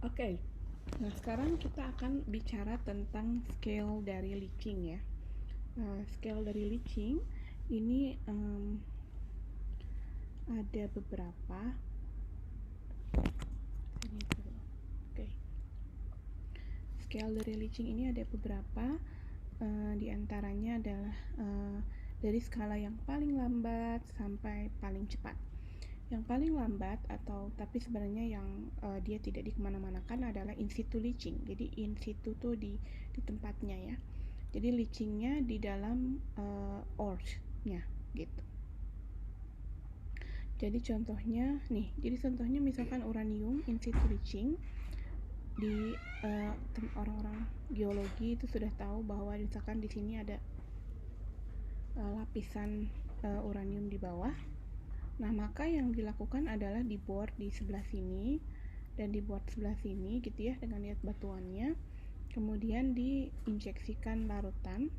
Oke. Nah, sekarang kita akan bicara tentang scale dari leaching ya. Scale dari leaching ini ada beberapa. Oke. Scale dari leaching ini ada beberapa. Di antaranya adalah dari skala yang paling lambat sampai paling cepat. Yang paling lambat tapi sebenarnya yang dia tidak dikemana-manakan adalah in situ leaching. Jadi in situ tuh di tempatnya ya. Jadi leachingnya di dalam ore-nya gitu. Jadi contohnya misalkan uranium in situ leaching, di orang-orang geologi itu sudah tahu bahwa misalkan di sini ada lapisan uranium di bawah. Nah, maka yang dilakukan adalah dibor di sebelah sini dan dibor sebelah sini gitu ya, dengan lihat batuannya. Kemudian diinjeksikan larutan,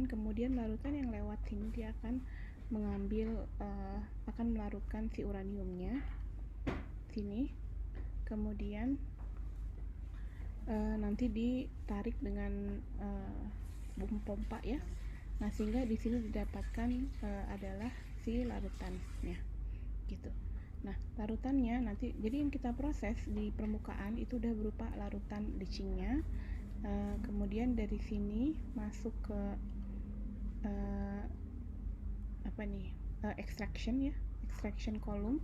kemudian larutan yang lewat sini dia akan mengambil akan melarutkan si uraniumnya sini, kemudian nanti ditarik dengan pompa ya. Nah, sehingga di sini didapatkan adalah si larutannya gitu. Nah, larutannya nanti jadi yang kita proses di permukaan itu udah berupa larutan leachingnya. Kemudian dari sini masuk ke extraction ya, extraction column,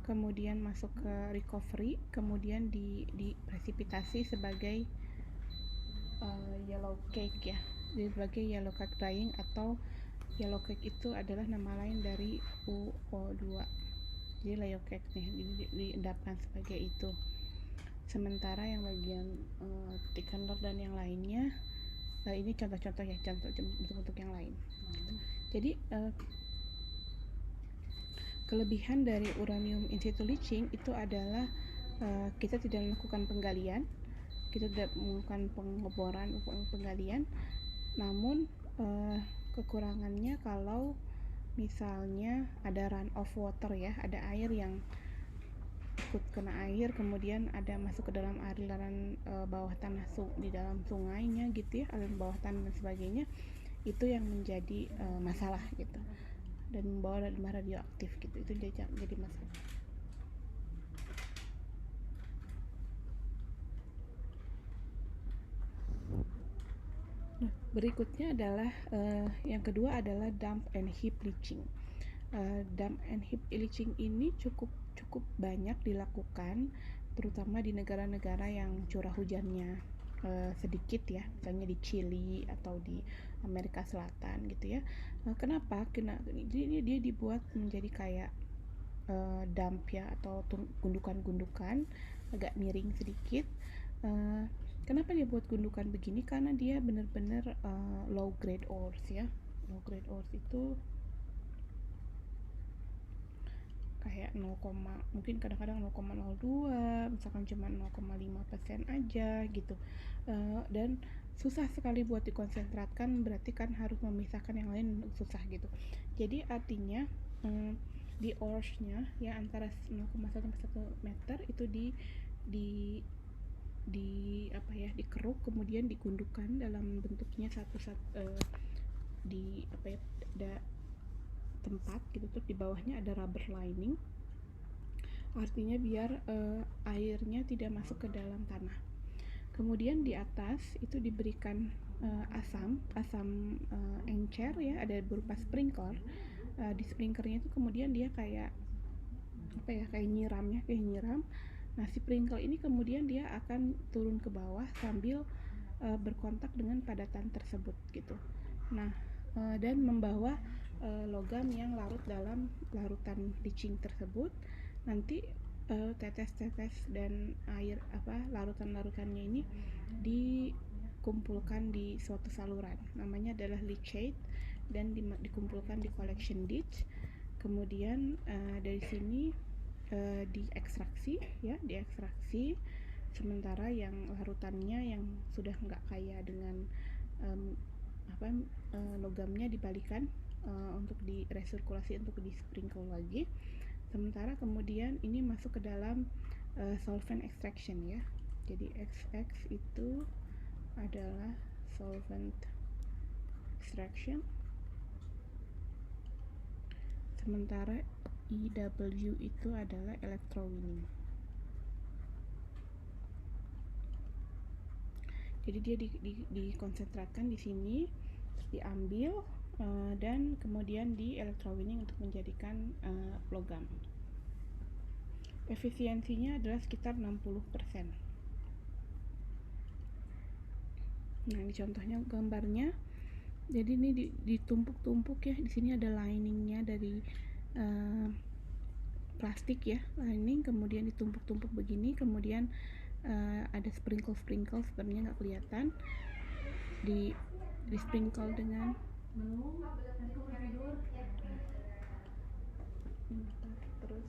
kemudian masuk ke recovery, kemudian dipresipitasi sebagai yellow cake ya, sebagai yellow cake drying, atau yellow cake itu adalah nama lain dari UO2. Jadi yellow cake nih diendapkan sebagai itu. Sementara yang bagian thickener dan yang lainnya, ini contoh-contoh ya, contoh bentuk-bentuk yang lain. Jadi kelebihan dari uranium in situ leaching itu adalah kita tidak melakukan penggalian, kita tidak melakukan pengeboran, penggalian. Namun kekurangannya kalau misalnya ada run of water ya, ada air yang ikut kena air, kemudian ada masuk ke dalam aliran bawah tanah di dalam sungainya gitu ya, aliran bawah tanah dan sebagainya, itu yang menjadi masalah gitu, dan membawa limbah radioaktif gitu, itu jadi masalah. Nah, berikutnya adalah yang kedua adalah dump and heap leaching. Dump and heap leaching ini cukup banyak dilakukan, terutama di negara-negara yang curah hujannya sedikit ya, misalnya di Chili atau di Amerika Selatan gitu ya. Kenapa? Jadi dia dibuat menjadi kayak dump ya, atau gundukan-gundukan agak miring sedikit. Kenapa dia buat gundukan begini? Karena dia benar-benar low grade ores ya. Low grade ores itu kayak mungkin kadang-kadang 0,02, misalkan cuma 0,5% aja gitu, dan susah sekali buat dikonsentratkan, berarti kan harus memisahkan yang lain, susah gitu. Jadi artinya di ores-nya ya antara 0,1 sampai 1 meter itu dikeruk, kemudian digundukkan dalam bentuknya di tempat gitu, terus di bawahnya ada rubber lining, artinya biar airnya tidak masuk ke dalam tanah. Kemudian di atas itu diberikan asam encer ya, ada berupa sprinkler. Di sprinklernya itu kemudian dia kayak nyiram. Nah, si sprinkler ini kemudian dia akan turun ke bawah sambil berkontak dengan padatan tersebut gitu. Nah, dan membawa logam yang larut dalam larutan leaching tersebut. Nanti tetes-tetes dan air larutan-larutannya ini dikumpulkan di suatu saluran, namanya adalah leachate, dan dikumpulkan di collection ditch. Kemudian dari sini diekstraksi, sementara yang larutannya yang sudah nggak kaya dengan logamnya dibalikan untuk diresirkulasi, untuk di-sprinkle lagi. Sementara kemudian ini masuk ke dalam solvent extraction ya. Jadi XX itu adalah solvent extraction, sementara EW itu adalah electrowinning. Jadi dia dikonsentratkan di sini, terus diambil dan kemudian di electrowinning untuk menjadikan logam. Efisiensinya adalah sekitar 60%. Nah, ini contohnya gambarnya. Jadi ini ditumpuk-tumpuk ya. Di sini ada liningnya dari plastik ya, lining, kemudian ditumpuk-tumpuk begini, kemudian ada sprinkle sebenarnya nggak kelihatan, di sprinkle dengan terus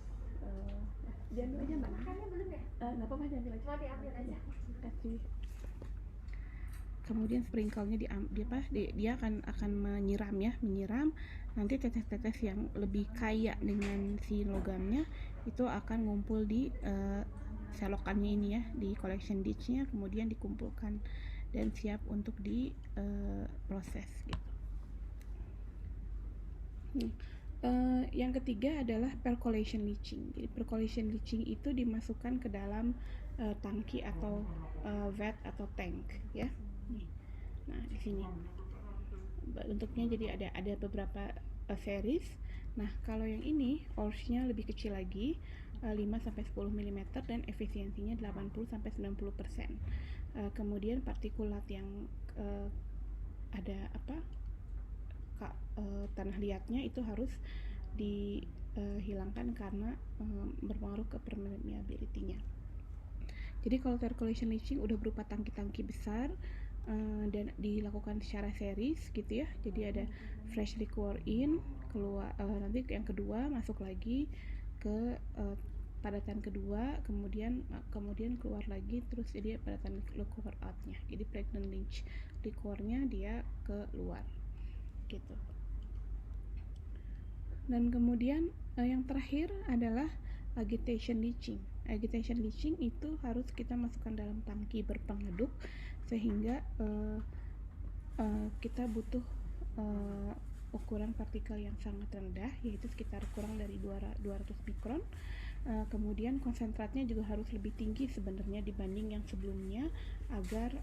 diambil aja mbak, makannya belum ya? Nggak apa-apa, diambil aja, kasih. kemudian sprinklenya dia akan menyiram, nanti tetes-tetes yang lebih kaya dengan si logamnya itu akan ngumpul di selokannya ini ya, di collection ditch-nya, kemudian dikumpulkan dan siap untuk diproses gitu. Yang ketiga adalah percolation leaching. Jadi percolation leaching itu dimasukkan ke dalam tangki atau vat atau tank ya. Nah, di sini bentuknya jadi ada beberapa series. Nah, kalau yang ini oars-nya lebih kecil lagi, 5-10 mm dan efisiensinya 80-90%. Kemudian partikulat yang ada tanah liatnya itu harus dihilangkan karena berpengaruh ke permeability-nya. Jadi kalau percolation leaching udah berupa tangki-tangki besar dan dilakukan secara series gitu ya. Jadi ada fresh liquor in, keluar nanti yang kedua masuk lagi ke padatan kedua, kemudian keluar lagi, terus jadi padatan liquor out-nya. Jadi pregnant leach liquornya dia keluar gitu. Dan kemudian yang terakhir adalah agitation leaching. Agitation leaching itu harus kita masukkan dalam tangki berpengaduk sehingga kita butuh ukuran partikel yang sangat rendah, yaitu sekitar kurang dari 200 mikron. Kemudian konsentratnya juga harus lebih tinggi sebenarnya dibanding yang sebelumnya agar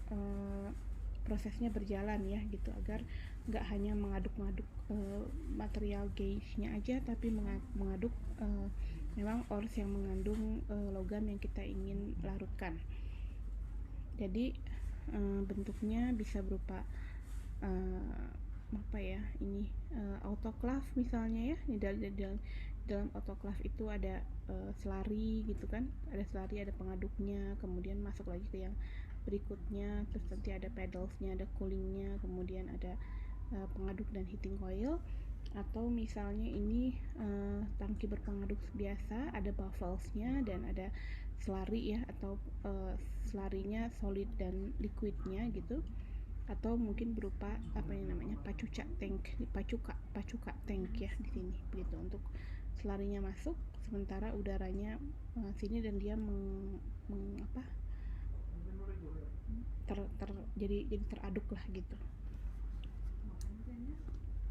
prosesnya berjalan ya gitu, agar nggak hanya mengaduk-ngaduk material gauge-nya aja, tapi mengaduk memang ores yang mengandung logam yang kita ingin larutkan. Jadi bentuknya bisa berupa autoclave misalnya ya. Di dalam autoclave itu ada selari gitu kan, ada selari, ada pengaduknya, kemudian masuk lagi ke yang berikutnya, terus nanti ada pedalsnya, ada coolingnya, kemudian ada pengaduk dan heating coil. Atau misalnya ini tangki berpengaduk biasa, ada bafflesnya dan ada selari ya, atau selarinya solid dan liquidnya gitu, atau mungkin berupa pacuca tank, pacuka tank ya di sini begitu, untuk selarinya masuk sementara udaranya sini dan dia jadi teraduk lah gitu.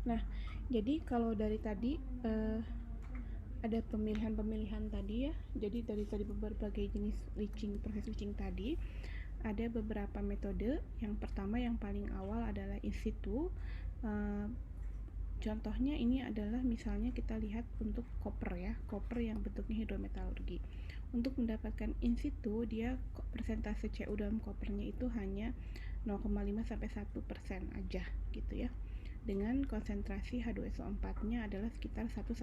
Nah, jadi kalau dari tadi ada pemilihan tadi ya. Jadi dari berbagai jenis proses leaching tadi ada beberapa metode. Yang pertama yang paling awal adalah in situ. Contohnya ini adalah misalnya kita lihat untuk koper ya, koper yang bentuknya hidrometalurgi. Untuk mendapatkan in situ, dia persentase CU dalam kopernya itu hanya 0,5-1% aja gitu ya. Dengan konsentrasi H2SO4-nya adalah sekitar 1-5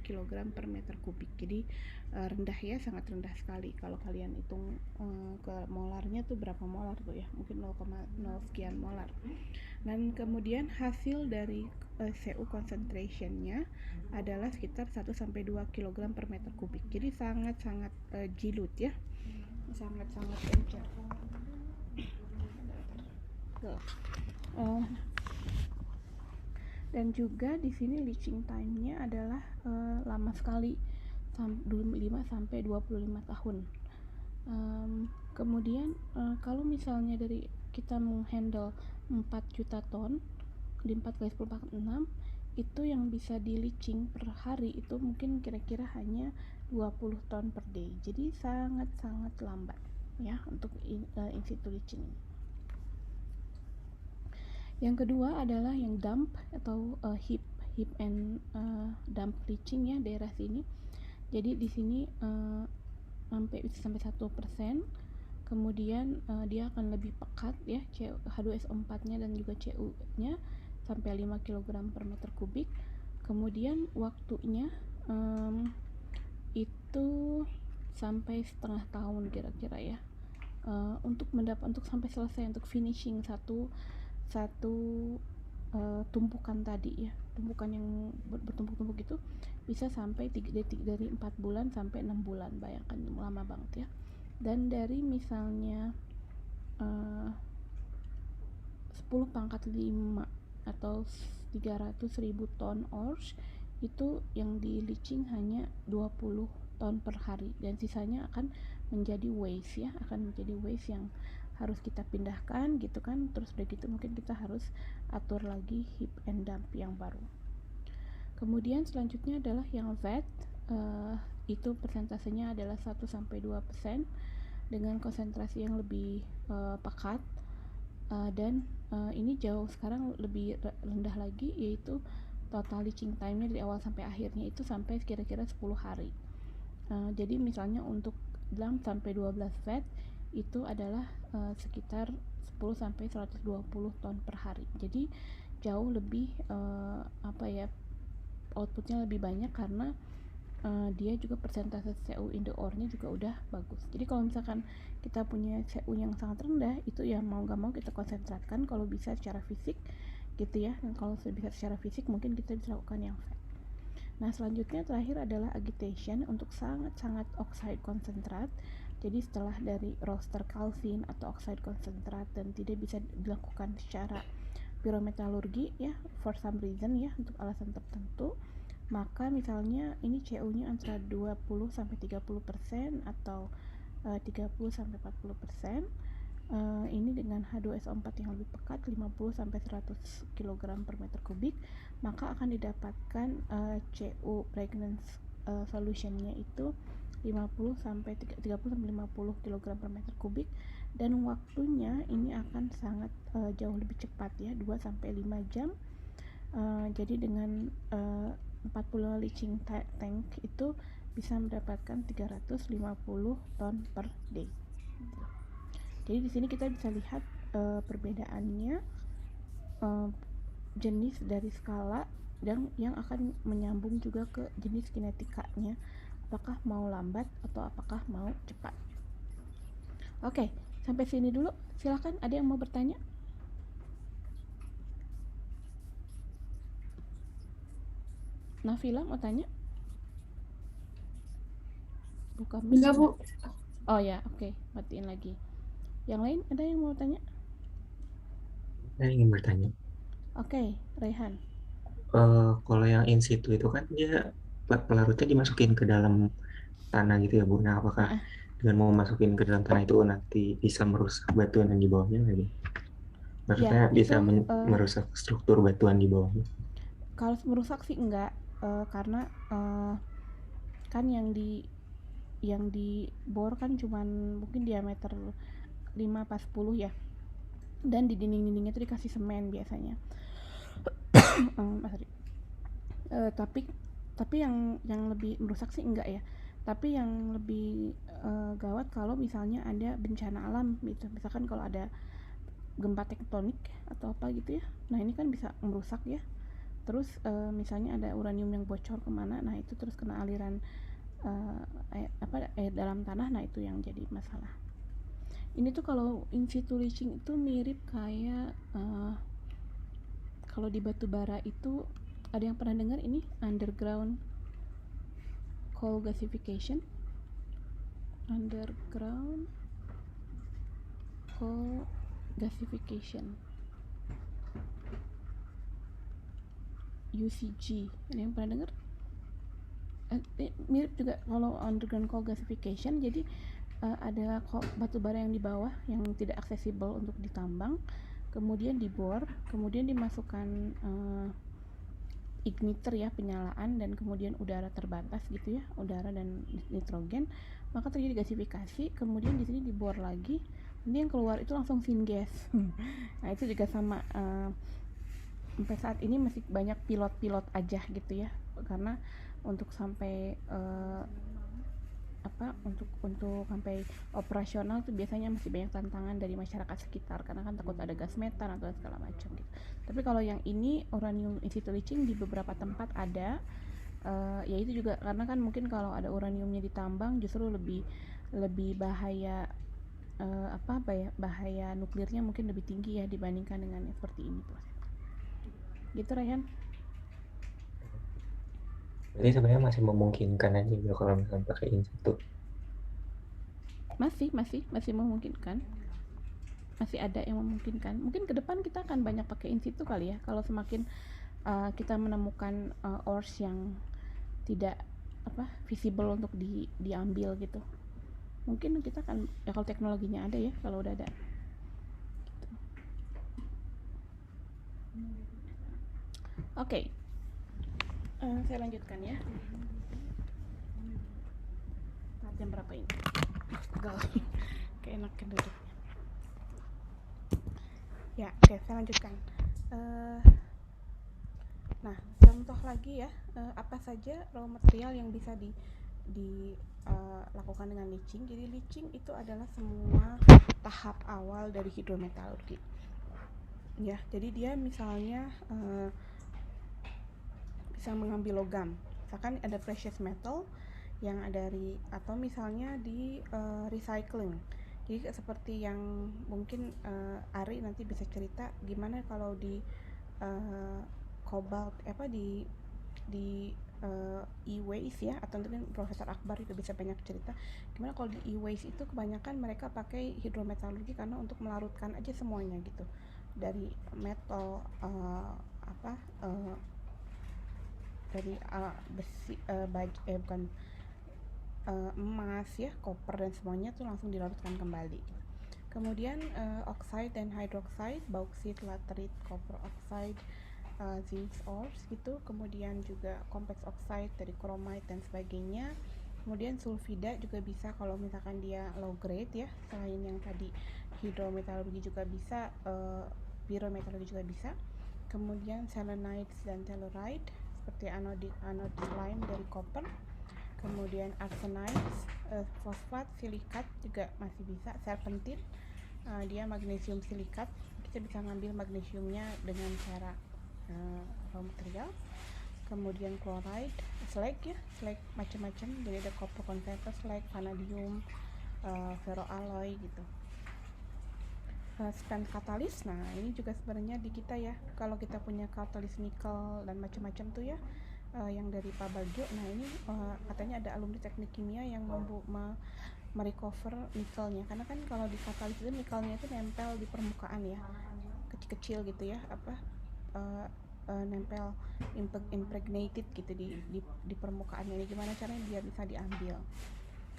kg per meter kubik. Jadi rendah ya, sangat rendah sekali. Kalau kalian hitung ke molarnya tuh berapa molar tuh ya, mungkin 0,0 sekian molar. Dan kemudian hasil dari CU concentration-nya adalah sekitar 1-2 kg per meter kubik. Jadi sangat-sangat jilut ya, sangat-sangat encer. Dan juga di sini leaching time-nya adalah lama sekali, 5-25 tahun. Kemudian kalau misalnya dari kita menghandle 4 juta ton di 4x10⁴, itu yang bisa di leaching per hari itu mungkin kira-kira hanya 20 ton per day. Jadi sangat-sangat lambat ya untuk in situ leaching. Yang kedua adalah yang dump atau heap and dump leaching ya, daerah sini. Jadi di sini sampai 1%. Kemudian dia akan lebih pekat ya, H2SO4-nya dan juga CU-nya sampai 5 kg per meter kubik. Kemudian waktunya itu sampai setengah tahun kira-kira ya, untuk sampai selesai, untuk finishing satu tumpukan tadi ya, tumpukan yang bertumpuk-tumpuk itu bisa sampai dari 4 bulan sampai 6 bulan, bayangkan lama banget ya. Dan dari misalnya 10 pangkat 5 atau 300.000 ton ores itu yang di leaching hanya 20 ton per hari, dan sisanya akan menjadi waste ya, akan menjadi waste yang harus kita pindahkan gitu kan. Terus udah gitu mungkin kita harus atur lagi heap and dump yang baru. Kemudian selanjutnya adalah yang VAT, itu persentasenya adalah 1-2% dengan konsentrasi yang lebih pekat, dan ini jauh sekarang lebih rendah lagi, yaitu total leaching time-nya dari awal sampai akhirnya itu sampai kira-kira 10 hari. Jadi misalnya untuk 6-12 VAT itu adalah sekitar 10-120 ton per hari. Jadi jauh lebih outputnya lebih banyak karena dia juga persentase CO in the ore-nya juga udah bagus. Jadi kalau misalkan kita punya CO yang sangat rendah, itu ya mau gak mau kita konsentratkan kalau bisa secara fisik gitu ya. Dan kalau bisa secara fisik mungkin kita bisa lakukan yang fat. Nah selanjutnya terakhir adalah agitation untuk sangat-sangat oxide konsentrat. Jadi setelah dari roaster calcine atau oxide konsentrat dan tidak bisa dilakukan secara pyrometallurgi ya, for some reason ya, untuk alasan tertentu, maka misalnya ini CO-nya antara 20-30% atau 30-40%. Ini dengan H2SO4 yang lebih pekat 50-100 kg per meter kubik, maka akan didapatkan CO pregnant solutionnya itu 30-50 kg per meter kubik, dan waktunya ini akan sangat jauh lebih cepat ya, 2-5 jam. Jadi dengan 40 leaching tank itu bisa mendapatkan 350 ton per day. Jadi di sini kita bisa lihat perbedaannya, jenis dari skala dan yang akan menyambung juga ke jenis kinetikanya, apakah mau lambat atau apakah mau cepat. Oke, sampai sini dulu. Silakan, ada yang mau bertanya? Nafila mau tanya? Buka mic. Enggak, Bu. Oh ya, oke, matiin lagi. Yang lain ada yang mau tanya? Saya ingin bertanya. Oke, Rehan. Kalau yang in situ itu kan dia pelarutnya dimasukin ke dalam tanah gitu ya Bu. Nah, apakah dengan mau masukin ke dalam tanah itu nanti bisa merusak batuan yang di bawahnya nggak Bu? Maksudnya Ya, bisa itu, merusak struktur batuan di bawahnya? kalau merusak sih enggak, karena kan yang dibor kan cuman mungkin diameter 5-10 ya, dan di dinding-dindingnya itu dikasih semen biasanya. Tapi yang lebih merusak sih enggak ya. Tapi yang lebih gawat kalau misalnya ada bencana alam gitu, misalkan kalau ada gempa tektonik atau apa gitu ya, nah ini kan bisa merusak ya. Terus misalnya ada uranium yang bocor kemana, nah itu terus kena aliran air dalam tanah, nah itu yang jadi masalah. Ini tuh kalau in situ leaching itu mirip kayak kalau di batu bara itu, ada yang pernah dengar ini underground coal gasification? Underground coal gasification, UCG, ada yang pernah dengar? Mirip juga kalau underground coal gasification. Jadi ada batu bara yang di bawah yang tidak aksesibel untuk ditambang, kemudian dibor, kemudian dimasukkan igniter ya, penyalaan, dan kemudian udara terbatas gitu ya, udara dan nitrogen, maka terjadi gasifikasi. Kemudian di sini dibor lagi, nanti yang keluar itu langsung syngas. Nah itu juga sama, sampai saat ini masih banyak pilot-pilot aja gitu ya, karena untuk sampai untuk sampai operasional itu biasanya masih banyak tantangan dari masyarakat sekitar, karena kan takut ada gas metan atau segala macam gitu. Tapi kalau yang ini uranium in situ leaching di beberapa tempat ada, ya itu juga karena kan mungkin kalau ada uraniumnya ditambang justru lebih bahaya, bahaya nuklirnya mungkin lebih tinggi ya dibandingkan dengan seperti ini tuh. Gitu Ryan. Jadi sebenarnya masih memungkinkan aja gitu kalau misalnya pakai in situ. Masih memungkinkan. masih ada yang memungkinkan. Mungkin ke depan kita akan banyak pakai in situ kali ya, kalau semakin kita menemukan ores yang tidak visible untuk diambil gitu. Mungkin kita akan ya, kalau teknologinya ada ya, kalau udah ada gitu. Oke. Saya lanjutkan ya. Jam berapa ini? Gagal. Kayak enakan duduknya. Ya, oke, saya lanjutkan. Nah, contoh lagi ya, apa saja raw material yang bisa dilakukan dengan leaching. Jadi leaching itu adalah semua tahap awal dari hidrometalurgi. Ya, jadi dia misalnya bisa mengambil logam. Misalkan ada precious metal yang dari, atau misalnya di recycling. Jadi seperti yang mungkin Ari nanti bisa cerita gimana kalau di cobalt di e-waste ya, atau mungkin Profesor Akbar itu bisa banyak cerita gimana kalau di e-waste itu kebanyakan mereka pakai hidrometalurgi karena untuk melarutkan aja semuanya gitu, dari metal dari besi, bukan emas ya, koper dan semuanya tuh langsung dilarutkan kembali. Kemudian oxide dan hydroxide, bauxite, laterite, copper oxide, zinc ores gitu. Kemudian juga complex oxide dari chromite dan sebagainya. Kemudian sulfida juga bisa kalau misalkan dia low grade ya, selain yang tadi hidrometalurgi juga bisa, pyrometalurgi juga bisa. Kemudian selenites dan telluride seperti anodic lime dari copper. Kemudian arsenides, fosfat, silikat juga masih bisa. Serpentin, dia magnesium silikat, kita bisa ngambil magnesiumnya dengan cara raw material. Kemudian chloride, slag ya, slag macam-macam, jadi ada copper converter slag, vanadium, ferroalloy gitu. Spent katalis, nah ini juga sebenarnya di kita ya, kalau kita punya katalis nikel dan macam-macam tuh ya, yang dari Pak Bagio. Nah ini katanya ada alumni teknik kimia yang merecover nikelnya, karena kan kalau di katalis itu nikelnya itu nempel di permukaan ya, kecil-kecil gitu ya, nempel impregnated gitu di permukaannya. Ini gimana caranya biar bisa diambil.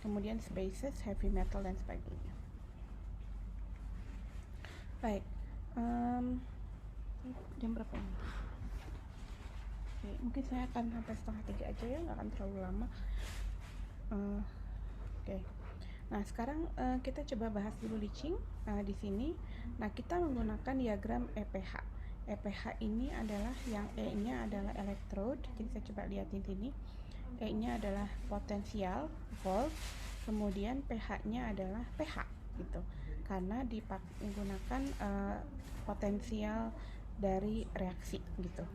Kemudian spaces, heavy metal dan sebagainya. Baik, jam berapa ini? Oke, mungkin saya akan sampai 2:30 aja ya, nggak akan terlalu lama. Oke. Nah sekarang kita coba bahas dulu leaching di sini. Nah kita menggunakan diagram EPH. EPH ini adalah yang E-nya adalah electrode. Jadi saya coba lihatin sini. E-nya adalah potensial volt, kemudian pH-nya adalah pH gitu. Karena menggunakan potensial dari reaksi gitu.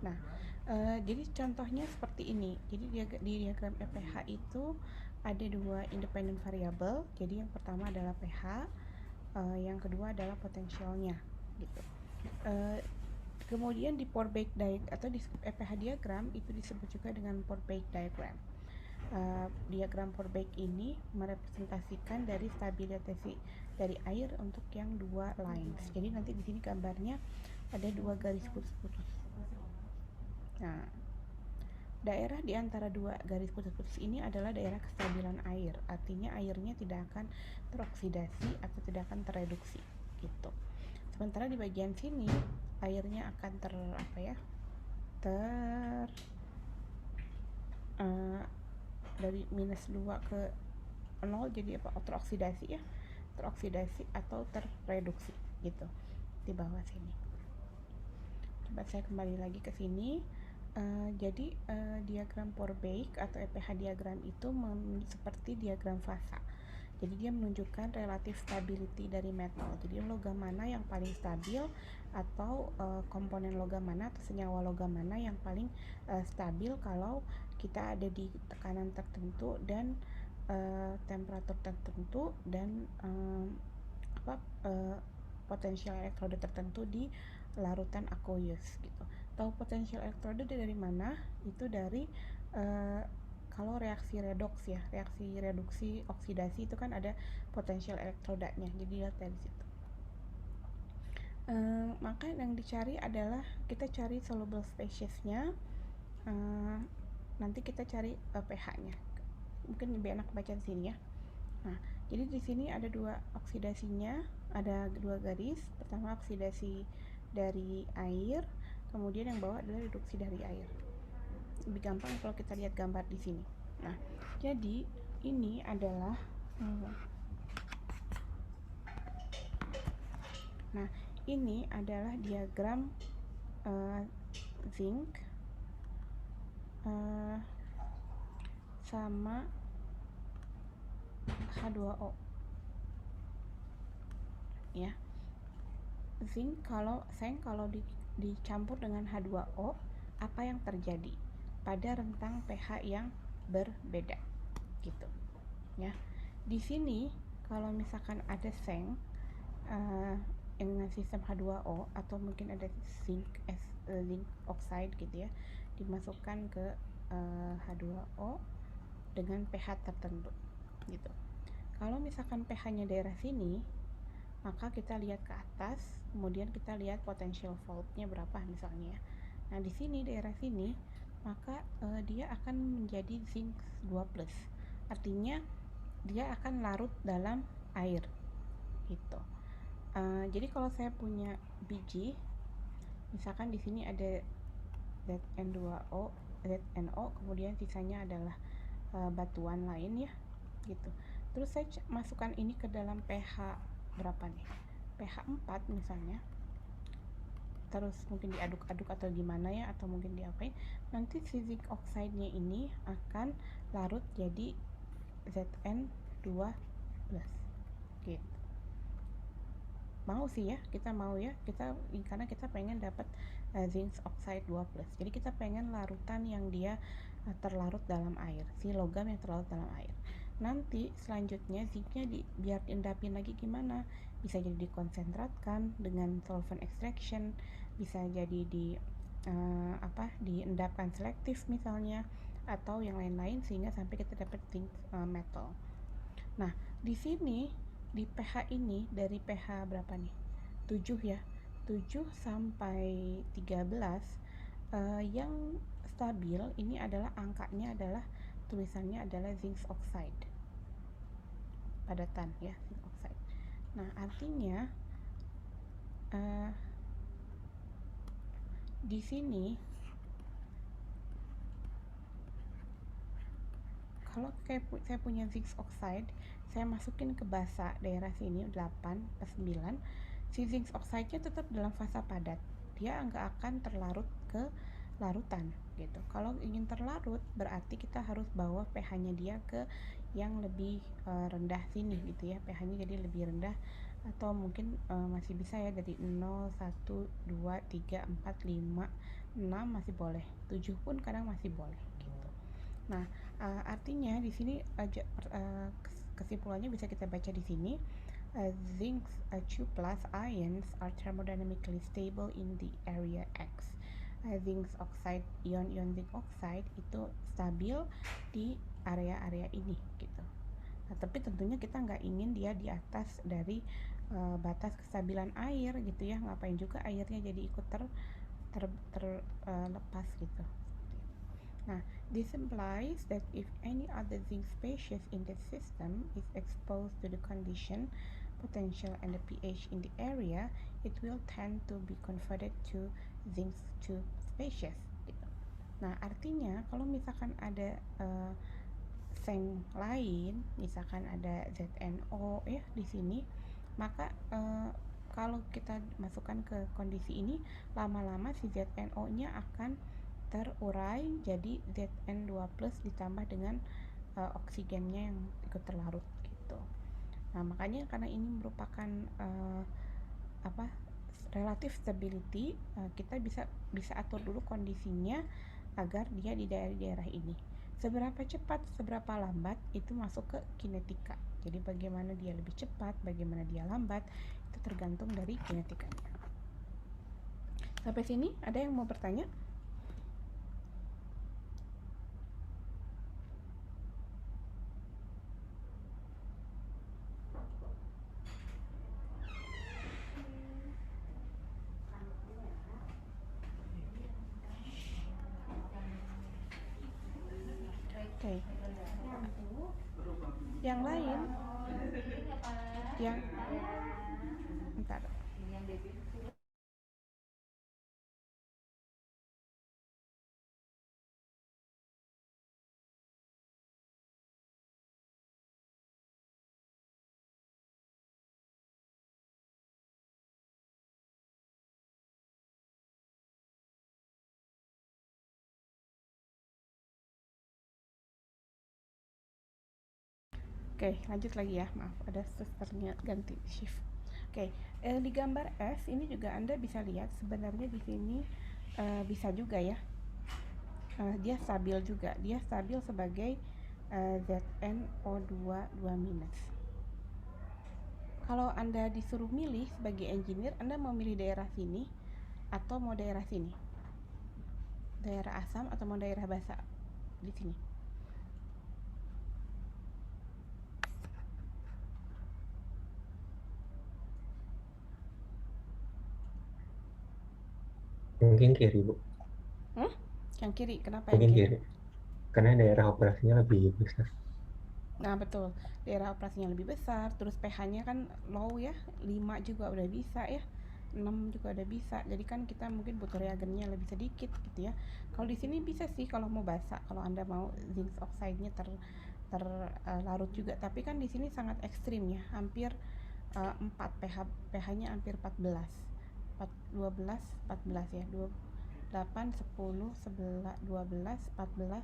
Nah, jadi contohnya seperti ini. Jadi di diagram EPH itu ada dua independent variable. Jadi yang pertama adalah pH, yang kedua adalah potensialnya gitu. Kemudian di Purbake diagram atau di EPH diagram itu disebut juga dengan Purbake diagram. Diagram Purbake ini merepresentasikan dari stabilisasi dari air untuk yang dua lines. Jadi nanti di sini gambarnya ada dua garis putus-putus. Nah, daerah di antara dua garis putus-putus ini adalah daerah kestabilan air. Artinya airnya tidak akan teroksidasi atau tidak akan tereduksi gitu. Sementara di bagian sini airnya akan dari -2 ke 0 jadi teroksidasi ya, teroksidasi atau tereduksi gitu di bawah sini. Coba saya kembali lagi ke sini. Jadi diagram Purbake atau EPH diagram itu seperti diagram fasa. Jadi dia menunjukkan relative stability dari metal. Jadi logam mana yang paling stabil, atau komponen logam mana atau senyawa logam mana yang paling stabil kalau kita ada di tekanan tertentu dan temperatur tertentu dan potensial elektroda tertentu di larutan aqueous gitu. Tahu potensial elektroda dari mana? Itu dari kalau reaksi redoks ya, reaksi reduksi oksidasi itu kan ada potensial elektrodanya, jadi lihat dari situ. Maka yang dicari adalah kita cari soluble speciesnya, nanti kita cari pH-nya. Mungkin lebih enak baca di sini ya. Nah, jadi di sini ada dua oksidasinya, ada dua garis. Pertama oksidasi dari air, kemudian yang bawah adalah reduksi dari air. Lebih gampang kalau kita lihat gambar di sini. Nah, jadi ini adalah ini adalah diagram zinc sama H2O ya. Zinc kalau dicampur dengan H2O, apa yang terjadi pada rentang pH yang berbeda gitu ya. Di sini kalau misalkan ada seng dengan sistem H2O atau mungkin ada zinc oxide gitu ya, dimasukkan ke H2O dengan pH tertentu gitu. Kalau misalkan pH-nya daerah sini, maka kita lihat ke atas, kemudian kita lihat potential fault-nya berapa misalnya. Nah, di sini daerah sini, maka dia akan menjadi zinc 2+. Artinya dia akan larut dalam air gitu. Jadi kalau saya punya biji, misalkan di sini ada ZN2O, ZNO, kemudian sisanya adalah batuan lain ya, gitu. Terus saya masukkan ini ke dalam pH berapa nih? pH 4 misalnya. Terus mungkin diaduk-aduk atau gimana ya, atau mungkin diapain. Nanti si zinc oxide-nya ini akan larut jadi ZN2+. Gitu. Mau sih ya, kita mau ya, karena kita pengen dapat zinc oxide 2+. Jadi kita pengen larutan yang dia terlarut dalam air, si logam yang terlarut dalam air. Nanti selanjutnya zincnya biar diendapin lagi gimana? Bisa jadi dikonsentratkan dengan solvent extraction, bisa jadi diendapkan selektif misalnya, atau yang lain-lain sehingga sampai kita dapat zinc metal. Nah, di sini di pH ini dari pH berapa nih? 7 ya. 7 sampai 13 yang stabil ini adalah angkanya adalah tulisannya adalah zinc oxide. Padatan ya, zinc oxide. Nah, artinya di sini kalau saya punya zinc oxide, saya masukin ke basa daerah sini 8/9, si zinc oxide-nya tetap dalam fasa padat, dia nggak akan terlarut ke larutan gitu. Kalau ingin terlarut berarti kita harus bawa pH-nya dia ke yang lebih rendah sini gitu ya, pH-nya jadi lebih rendah, atau mungkin masih bisa ya dari 0, 1, 2, 3, 4, 5, 6 masih boleh, 7 pun kadang masih boleh gitu. Nah, artinya di sini kesimpulannya bisa kita baca di sini. Zinc 2+ ions are thermodynamically stable in the area X. Zinc oxide, ion zinc oxide itu stabil di area-area ini gitu. Nah, tapi tentunya kita nggak ingin dia di atas dari batas kestabilan air gitu ya. Ngapain juga airnya jadi ikut terlepas gitu. Nah, this implies that if any other zinc species in the system is exposed to the condition, potential, and the pH in the area, it will tend to be converted to zinc 2 species. Gitu. Nah, artinya kalau misalkan ada seng lain, misalkan ada ZNO ya di sini, maka kalau kita masukkan ke kondisi ini, lama-lama si ZNO-nya akan terurai jadi ZN2+ ditambah dengan oksigennya yang ikut terlarut gitu. Nah, makanya karena ini merupakan relative stability, kita bisa atur dulu kondisinya agar dia di daerah ini. Seberapa cepat, seberapa lambat itu masuk ke kinetika. Jadi bagaimana dia lebih cepat, bagaimana dia lambat, itu tergantung dari kinetikanya. Sampai sini ada yang mau bertanya? Oke. Yang lain, yang bentar. Oke, lanjut lagi ya. Maaf, ada susternya ganti shift. Oke, di gambar S ini juga Anda bisa lihat sebenarnya di sini bisa juga ya. Dia stabil juga. Dia stabil sebagai ZnO2 2-. Kalau Anda disuruh milih sebagai engineer, Anda mau milih daerah sini atau mau daerah sini? Daerah asam atau mau daerah basa di sini? Mungkin kiri, Bu. Yang kiri, kenapa yang Mungkin kiri? kiri. Karena daerah operasinya lebih besar. Nah betul, daerah operasinya lebih besar, terus pH-nya kan low ya, 5 juga udah bisa ya, 6 juga udah bisa. Jadi kan kita mungkin butuh reagennya lebih sedikit gitu ya. Kalau di sini bisa sih kalau mau basa, kalau Anda mau zinc oxide-nya terlarut juga, tapi kan di sini sangat ekstrim ya, hampir 4 pH-nya hampir 14. 12, 14 ya, 8, 10, 11, 12, 14,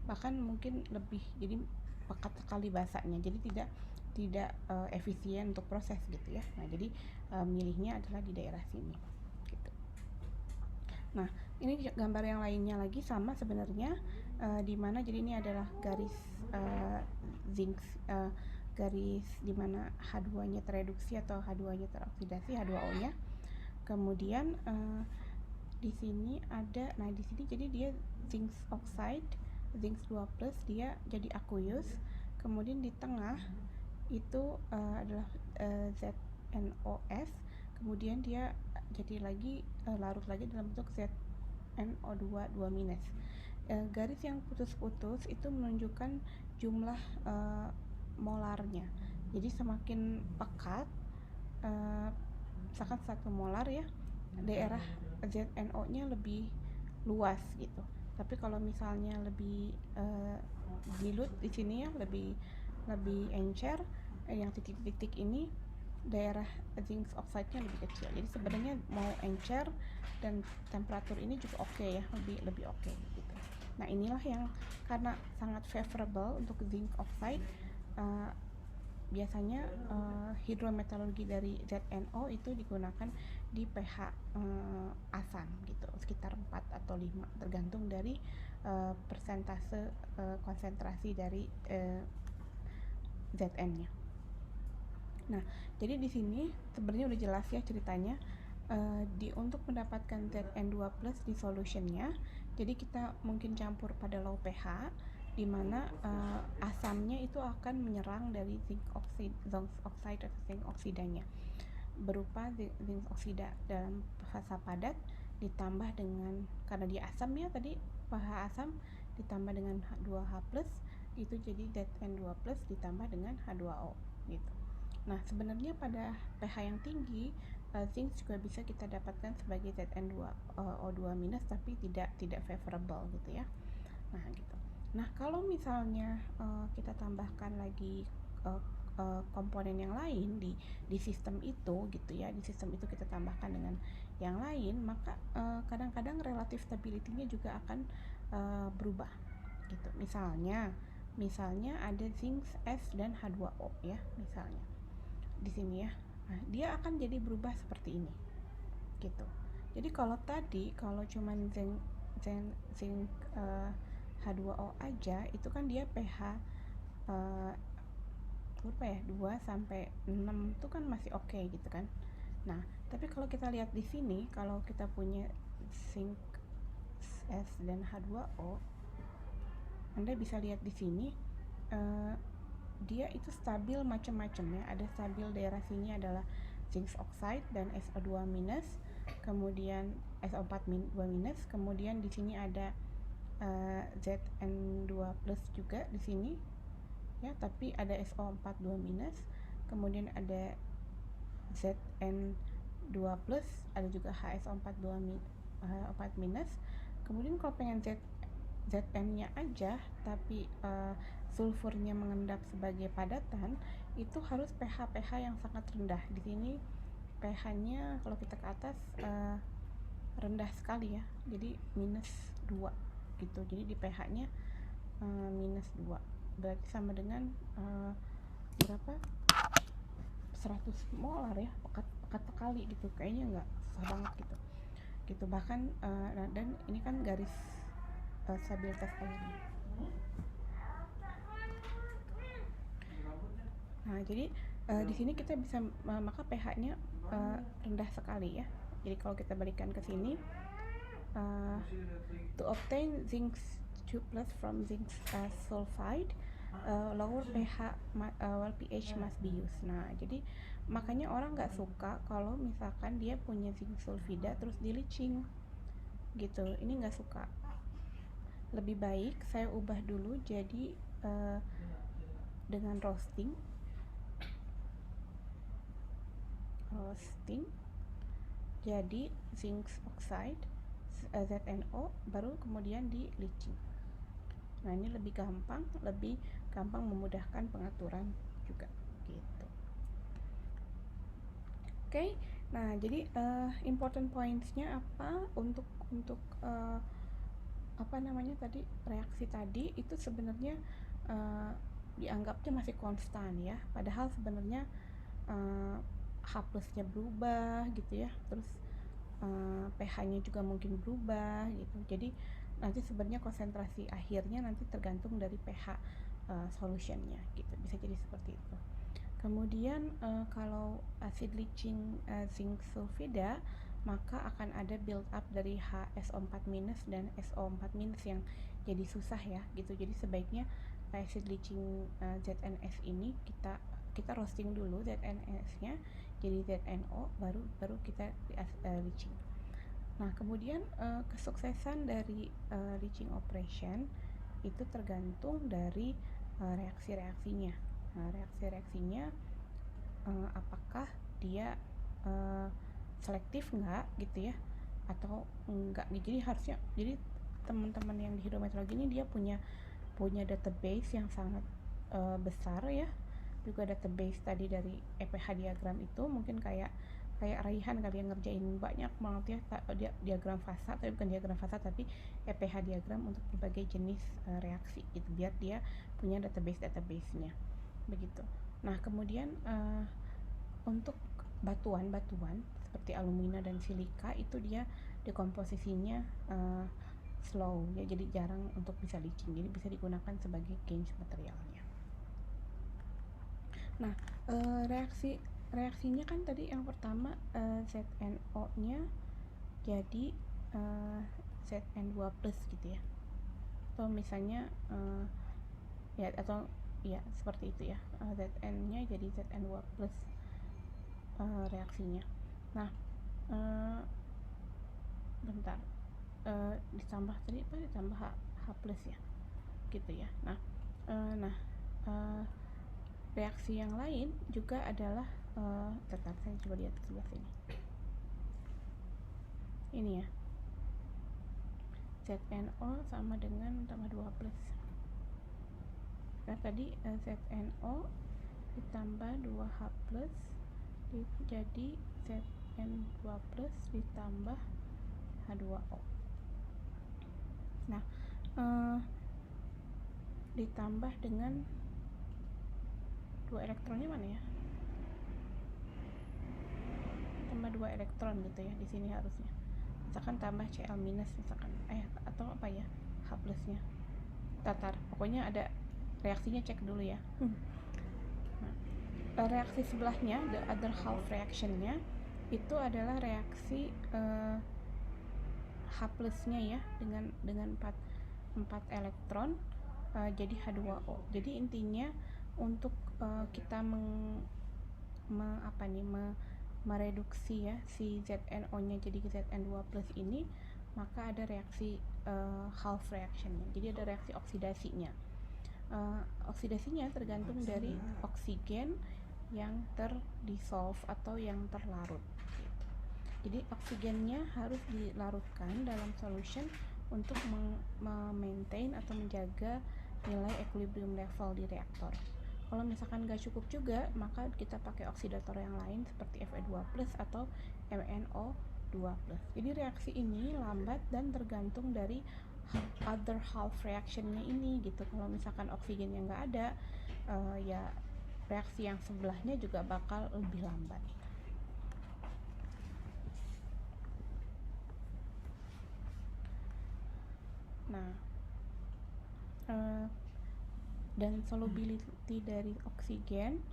bahkan mungkin lebih. Jadi pekat sekali basanya, jadi tidak efisien untuk proses gitu ya. Nah jadi milihnya adalah di daerah sini gitu. Nah ini gambar yang lainnya lagi sama sebenarnya, di mana jadi ini adalah garis zinc, garis di mana H2-nya tereduksi atau H2-nya teroksidasi, H2O-nya. Kemudian di sini ada, nah di sini jadi dia zinc oxide, zinc 2+, dia jadi aqueous. Kemudian di tengah itu adalah ZnOS, kemudian dia jadi lagi larut lagi dalam bentuk ZnO2 2-. Garis yang putus-putus itu menunjukkan jumlah molarnya. Jadi semakin pekat, misalkan 1 molar ya, daerah ZnO-nya lebih luas gitu. Tapi kalau misalnya lebih dilute di sini ya, lebih encer, yang titik-titik ini daerah zinc oxide-nya lebih kecil. Jadi sebenarnya mau encer dan temperatur ini juga oke ya, lebih oke gitu. Nah inilah yang karena sangat favorable untuk zinc oxide, biasanya hidrometalurgi dari ZnO itu digunakan di pH asam gitu, sekitar 4 atau 5 tergantung dari persentase konsentrasi dari Zn-nya. Nah, jadi di sini sebenarnya udah jelas ya ceritanya. Untuk mendapatkan Zn2+ di solutionnya, jadi kita mungkin campur pada low pH, di mana asamnya itu akan menyerang dari zinc oxide atau zinc oksidanya berupa zinc oksida dalam fasa padat, ditambah dengan, karena dia asam ya tadi, pH asam ditambah dengan H2H+, itu jadi Zn2+ ditambah dengan H2O gitu. Nah sebenarnya pada pH yang tinggi, zinc juga bisa kita dapatkan sebagai Zn2O2-, tapi tidak favorable gitu ya. Nah gitu. Nah kalau misalnya kita tambahkan lagi komponen yang lain di sistem itu gitu ya, di sistem itu kita tambahkan dengan yang lain, maka kadang-kadang relative stability-nya juga akan berubah gitu. Misalnya ada zinc S dan H2O ya, misalnya di sini ya. Nah, dia akan jadi berubah seperti ini gitu. Jadi kalau cuman zinc H2O aja, itu kan dia pH berapa ya, 2 sampai 6 itu kan masih oke gitu kan. Nah, tapi kalau kita lihat di sini, kalau kita punya zinc S dan H2O, Anda bisa lihat di sini dia itu stabil macam-macam ya. Ada stabil daerah sini adalah zinc oxide dan SO2-, kemudian SO4 2-, kemudian di sini ada Zn2 plus juga di sini ya, tapi ada SO42 minus, kemudian ada Zn2 plus, ada juga HSO42 4 minus. Kemudian kalau pengen Zn-nya aja tapi sulfurnya mengendap sebagai padatan, itu harus pH yang sangat rendah. Di sini pH-nya kalau kita ke atas rendah sekali ya, jadi -2 gitu. Jadi di pH-nya -2 berarti sama dengan berapa, 100 molar ya, pekat sekali gitu, kayaknya nggak susah banget gitu bahkan. Dan ini kan garis stabilitas airnya. Nah jadi di sini kita bisa maka pH-nya rendah sekali ya. Jadi kalau kita balikan ke sini, to obtain zinc 2 plus from zinc sulfide, lower pH must be used. Nah jadi makanya orang nggak suka kalau misalkan dia punya zinc sulfida terus di leaching gitu, ini nggak suka. Lebih baik saya ubah dulu jadi dengan roasting jadi zinc oxide ZNO, baru kemudian di leaching. Nah ini lebih gampang memudahkan pengaturan juga gitu. Oke. Nah jadi important points-nya apa untuk apa namanya tadi, reaksi tadi itu sebenarnya dianggapnya masih konstan ya, padahal sebenarnya H plusnya berubah gitu ya, terus pH-nya juga mungkin berubah gitu. Jadi nanti sebenarnya konsentrasi akhirnya nanti tergantung dari pH solutionnya gitu, bisa jadi seperti itu. Kemudian kalau acid leaching zinc sulfida, maka akan ada build up dari HSO4- dan SO4- yang jadi susah ya gitu. Jadi sebaiknya acid leaching ZNS ini kita roasting dulu ZNS-nya jadi ZNO, baru kita leaching. Nah kemudian kesuksesan dari leaching operation itu tergantung dari reaksi-reaksinya. Nah reaksi-reaksinya apakah dia selektif nggak gitu ya, atau enggak. Jadi harusnya, jadi teman-teman yang di hidrometeorologi ini dia punya database yang sangat besar ya, juga database tadi dari EPH diagram itu mungkin kayak Raihan kali yang ngerjain banyak banget ya, diagram fasa, tapi bukan diagram fasa tapi EPH diagram untuk berbagai jenis reaksi gitu, biar dia punya database-nya begitu. Nah kemudian untuk batuan seperti alumina dan silika itu dia dekomposisinya slow ya, jadi jarang untuk bisa leaching, jadi bisa digunakan sebagai gauge materialnya. Nah reaksinya kan tadi yang pertama ZNO nya jadi Zn2 plus gitu ya, atau misalnya ya, atau ya seperti itu ya, Zn nya jadi Zn2 plus reaksinya. Nah bentar, ditambah tadi apa, ditambah H plus ya gitu ya. Nah reaksi yang lain juga adalah tetap saya coba lihat sebelah sini ini ya, ZNO sama dengan tambah 2 plus. Nah tadi ZNO ditambah 2H plus jadi Zn2 plus ditambah H2O. Nah ditambah dengan 2 elektronnya mana ya, tambah 2 elektron gitu ya di sini harusnya, misalkan tambah Cl minus misalkan, atau apa ya, H plusnya tatar, pokoknya ada reaksinya, cek dulu ya. Nah, reaksi sebelahnya, the other half reactionnya itu adalah reaksi H plusnya ya, dengan 4 elektron jadi H2O. Jadi intinya untuk kita mereduksi ya si ZNO nya jadi Zn2 plus ini, maka ada reaksi half reactionnya. Jadi ada reaksi oksidasinya. Oksidasinya tergantung dari oksigen yang terdissolve atau yang terlarut. Jadi oksigennya harus dilarutkan dalam solution untuk maintain atau menjaga nilai equilibrium level di reaktor. Kalau misalkan nggak cukup juga, maka kita pakai oksidator yang lain seperti Fe2+ atau MnO2+. Jadi reaksi ini lambat dan tergantung dari other half reactionnya ini gitu. Kalau misalkan oksigennya nggak ada, ya reaksi yang sebelahnya juga bakal lebih lambat. Nah, dan solubility dari oksigen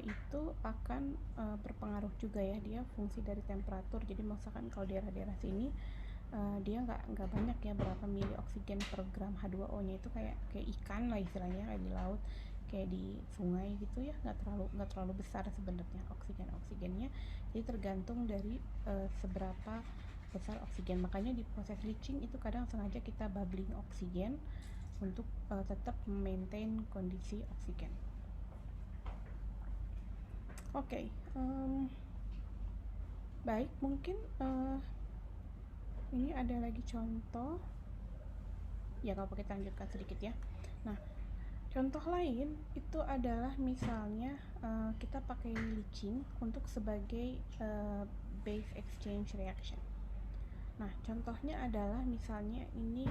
itu akan berpengaruh juga ya, dia fungsi dari temperatur. Jadi misalkan kalau daerah-daerah sini dia nggak banyak ya, berapa mili oksigen per gram H2O nya itu kayak ikan lah istilahnya, kayak di laut, kayak di sungai gitu ya, nggak terlalu besar sebenarnya oksigennya. Jadi tergantung dari seberapa besar oksigen. Makanya di proses leaching itu kadang sengaja kita bubbling oksigen untuk tetap maintain kondisi oksigen. Oke, baik, mungkin ini ada lagi contoh ya, kalau kita lanjutkan sedikit ya. Nah, contoh lain itu adalah misalnya kita pakai leaching untuk sebagai base exchange reaction. Nah, contohnya adalah misalnya ini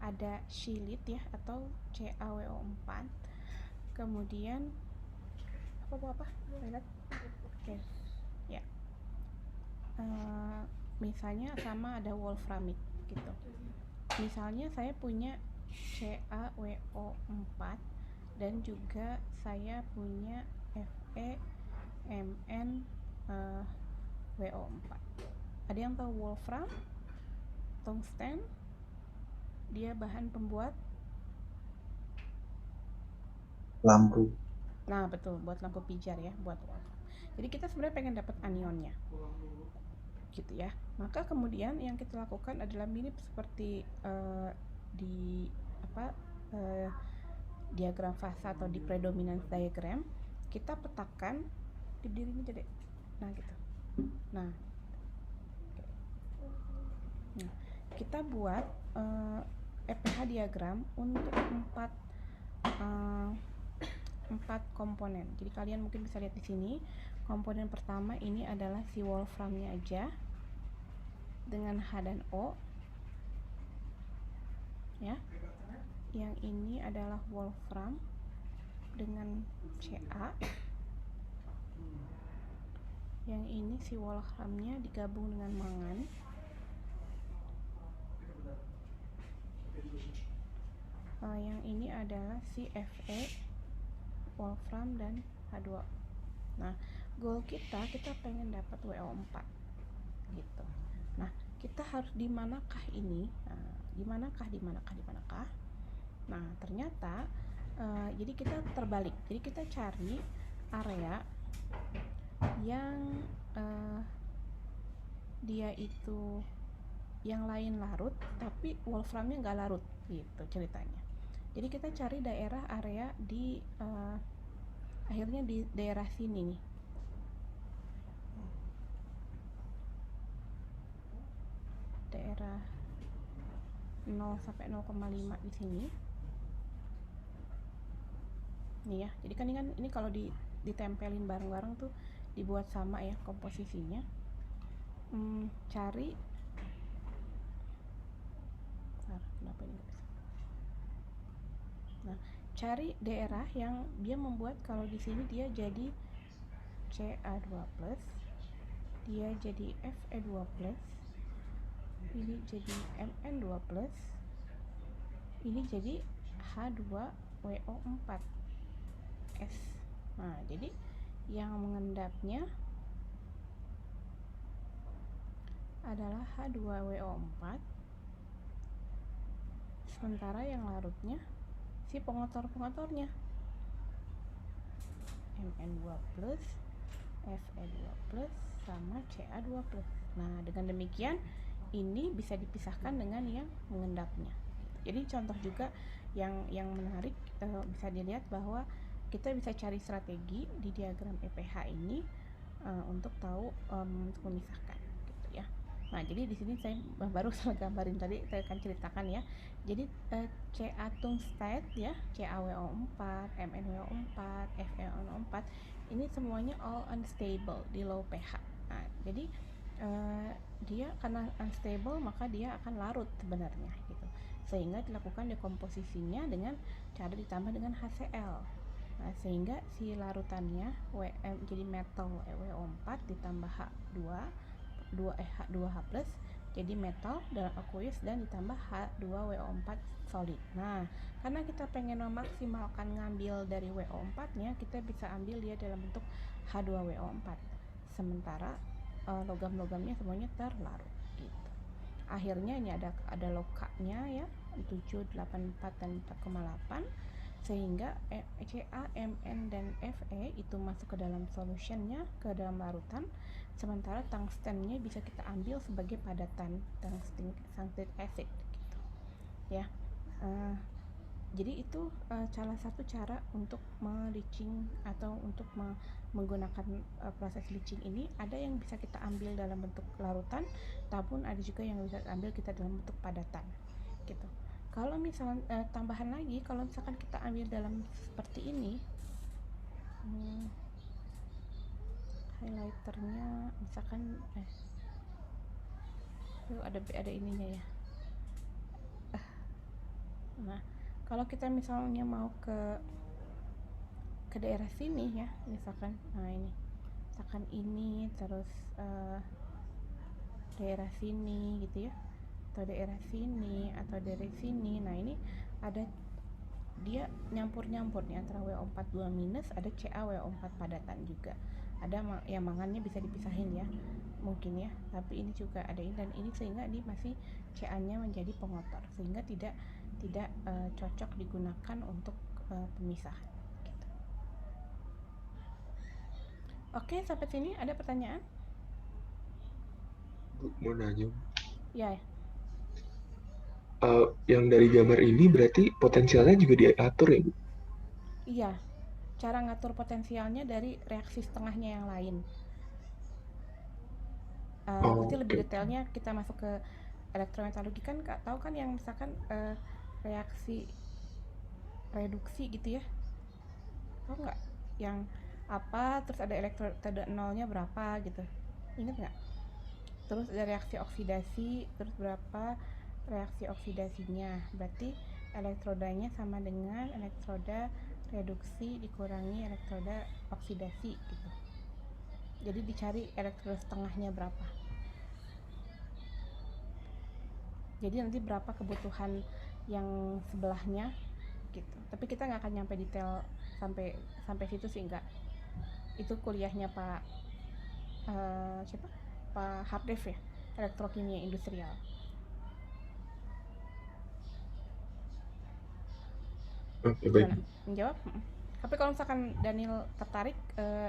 ada Scheelite ya, atau CaWO4, kemudian apa oke ya, misalnya sama ada wolframite gitu. Misalnya saya punya CaWO4 dan juga saya punya FeMnWO4. Ada yang tahu wolfram, tungsten, dia bahan pembuat lampu. Nah, betul, buat lampu pijar ya, buat wolfram. Jadi kita sebenarnya pengen dapat anionnya gitu ya. Maka kemudian yang kita lakukan adalah mirip seperti di diagram fase atau di predominance diagram, kita petakan di dirinya aja deh. Nah gitu. Nah, kita buat EPH diagram untuk 4 komponen. Jadi kalian mungkin bisa lihat di sini. Komponen pertama ini adalah si wolframnya aja dengan H dan O ya. Yang ini adalah wolfram dengan Ca. Yang ini si wolframnya digabung dengan mangan. Yang ini adalah si Fe, wolfram dan H2O. Nah, goal kita pengen dapat WO4 gitu. Nah, kita harus di manakah ini? Di manakah? Nah, ternyata jadi kita terbalik. Jadi kita cari area yang dia itu yang lain larut tapi wolframnya nggak larut gitu ceritanya. Jadi kita cari daerah area di akhirnya di daerah sini nih. Daerah 0 sampai 0,5 di sini. Nih ya. Jadi kan ini kalau ditempelin bareng-bareng tuh dibuat sama ya komposisinya. Cari kenapa ini bisa? Nah, cari daerah yang dia membuat kalau di sini dia jadi Ca2+, dia jadi Fe2+, ini jadi Mn2+, ini jadi H2WO4S. Nah, jadi yang mengendapnya adalah H2WO4, sementara yang larutnya si pengotor-pengotornya Mn2+, Fe2+, sama Ca2+. Nah, dengan demikian ini bisa dipisahkan dengan yang mengendapnya. Jadi contoh juga yang menarik bisa dilihat bahwa kita bisa cari strategi di diagram EPH ini untuk tahu untuk memisahkan gitu ya. Nah, jadi di sini saya baru salah gambarin tadi, saya akan ceritakan ya. Jadi Ca tungstat ya, CaWO4, MnWO4, FeNO4 ini semuanya all unstable di low pH. Nah, jadi dia karena unstable maka dia akan larut sebenarnya gitu. Sehingga dilakukan dekomposisinya dengan cara ditambah dengan HCl. Nah, sehingga si larutannya jadi metal WO4 ditambah H2 H2H+ jadi metal dalam aqueous dan ditambah H2WO4 solid. Nah, karena kita pengen memaksimalkan ngambil dari WO4-nya, kita bisa ambil dia dalam bentuk H2WO4. Sementara logam-logamnya semuanya terlarut gitu. Akhirnya ini ada lokanya ya 7, 8, 4 dan 4,8 sehingga Ca, Mn dan Fe itu masuk ke dalam solutionnya, ke dalam larutan, sementara tungstennya bisa kita ambil sebagai padatan tungstic acid gitu ya. Jadi itu salah satu cara untuk me-leaching atau untuk menggunakan proses leaching ini. Ada yang bisa kita ambil dalam bentuk larutan, ataupun ada juga yang bisa ambil kita dalam bentuk padatan gitu. Kalau misalnya tambahan lagi, kalau misalkan kita ambil dalam seperti ini, highlighternya misalkan ada ininya ya. Nah, kalau kita misalnya mau ke daerah sini ya, misalkan misalkan ini terus daerah sini gitu ya, atau daerah sini atau dari sini. Nah, ini ada dia nyampur-nyampur nih antara WO4 2-, ada CaWO4 padatan juga. Ada yang mangannya bisa dipisahin ya mungkin ya, tapi ini juga ada ini dan ini, sehingga ini masih Ca-nya menjadi pengotor sehingga tidak cocok digunakan untuk pemisahan gitu. Oke, sampai sini ada pertanyaan? Mau nanya. Ya. Yang dari gambar ini berarti potensialnya juga diatur ya, Bu? Iya, cara ngatur potensialnya dari reaksi setengahnya yang lain. Nanti lebih detailnya kita masuk ke elektrometalurgi kan, Kak tahu kan yang misalkan reaksi reduksi gitu ya, tahu nggak yang apa, terus ada elektroda nolnya berapa gitu, ingat nggak? Terus ada reaksi oksidasi, terus berapa reaksi oksidasinya, berarti elektrodanya sama dengan elektroda reduksi dikurangi elektroda oksidasi gitu. Jadi dicari elektroda setengahnya berapa, jadi nanti berapa kebutuhan yang sebelahnya gitu. Tapi kita nggak akan nyampe detail sampai situ sih, enggak. Itu kuliahnya Pak siapa? Pak Hardev ya, elektrokimia industrial. Oke, Gimana? baik. Menjawab? Tapi kalau misalkan Daniel tertarik,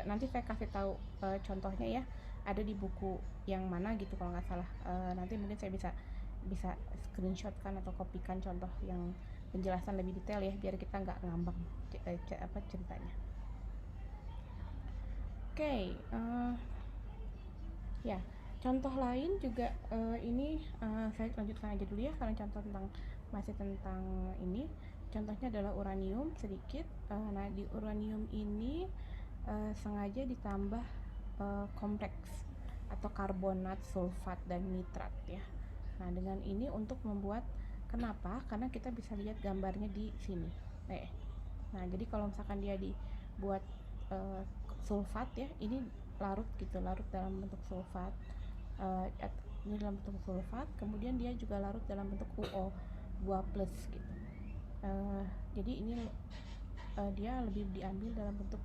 nanti saya kasih tahu contohnya ya. Ada di buku yang mana gitu kalau nggak salah. Nanti mungkin saya bisa screenshotkan atau kopikan contoh yang penjelasan lebih detail ya, biar kita nggak ngambang ceritanya. Oke, ya contoh lain juga ini saya lanjutkan aja dulu ya, karena contoh masih tentang ini. Contohnya adalah uranium sedikit. Nah, di uranium ini sengaja ditambah kompleks atau karbonat, sulfat dan nitrat ya. Nah, dengan ini untuk membuat, kenapa? Karena kita bisa lihat gambarnya di sini. Nah, jadi kalau misalkan dia dibuat sulfat ya, ini larut dalam bentuk sulfat. Ini dalam bentuk sulfat, kemudian dia juga larut dalam bentuk UO2+ gitu. Jadi ini dia lebih diambil dalam bentuk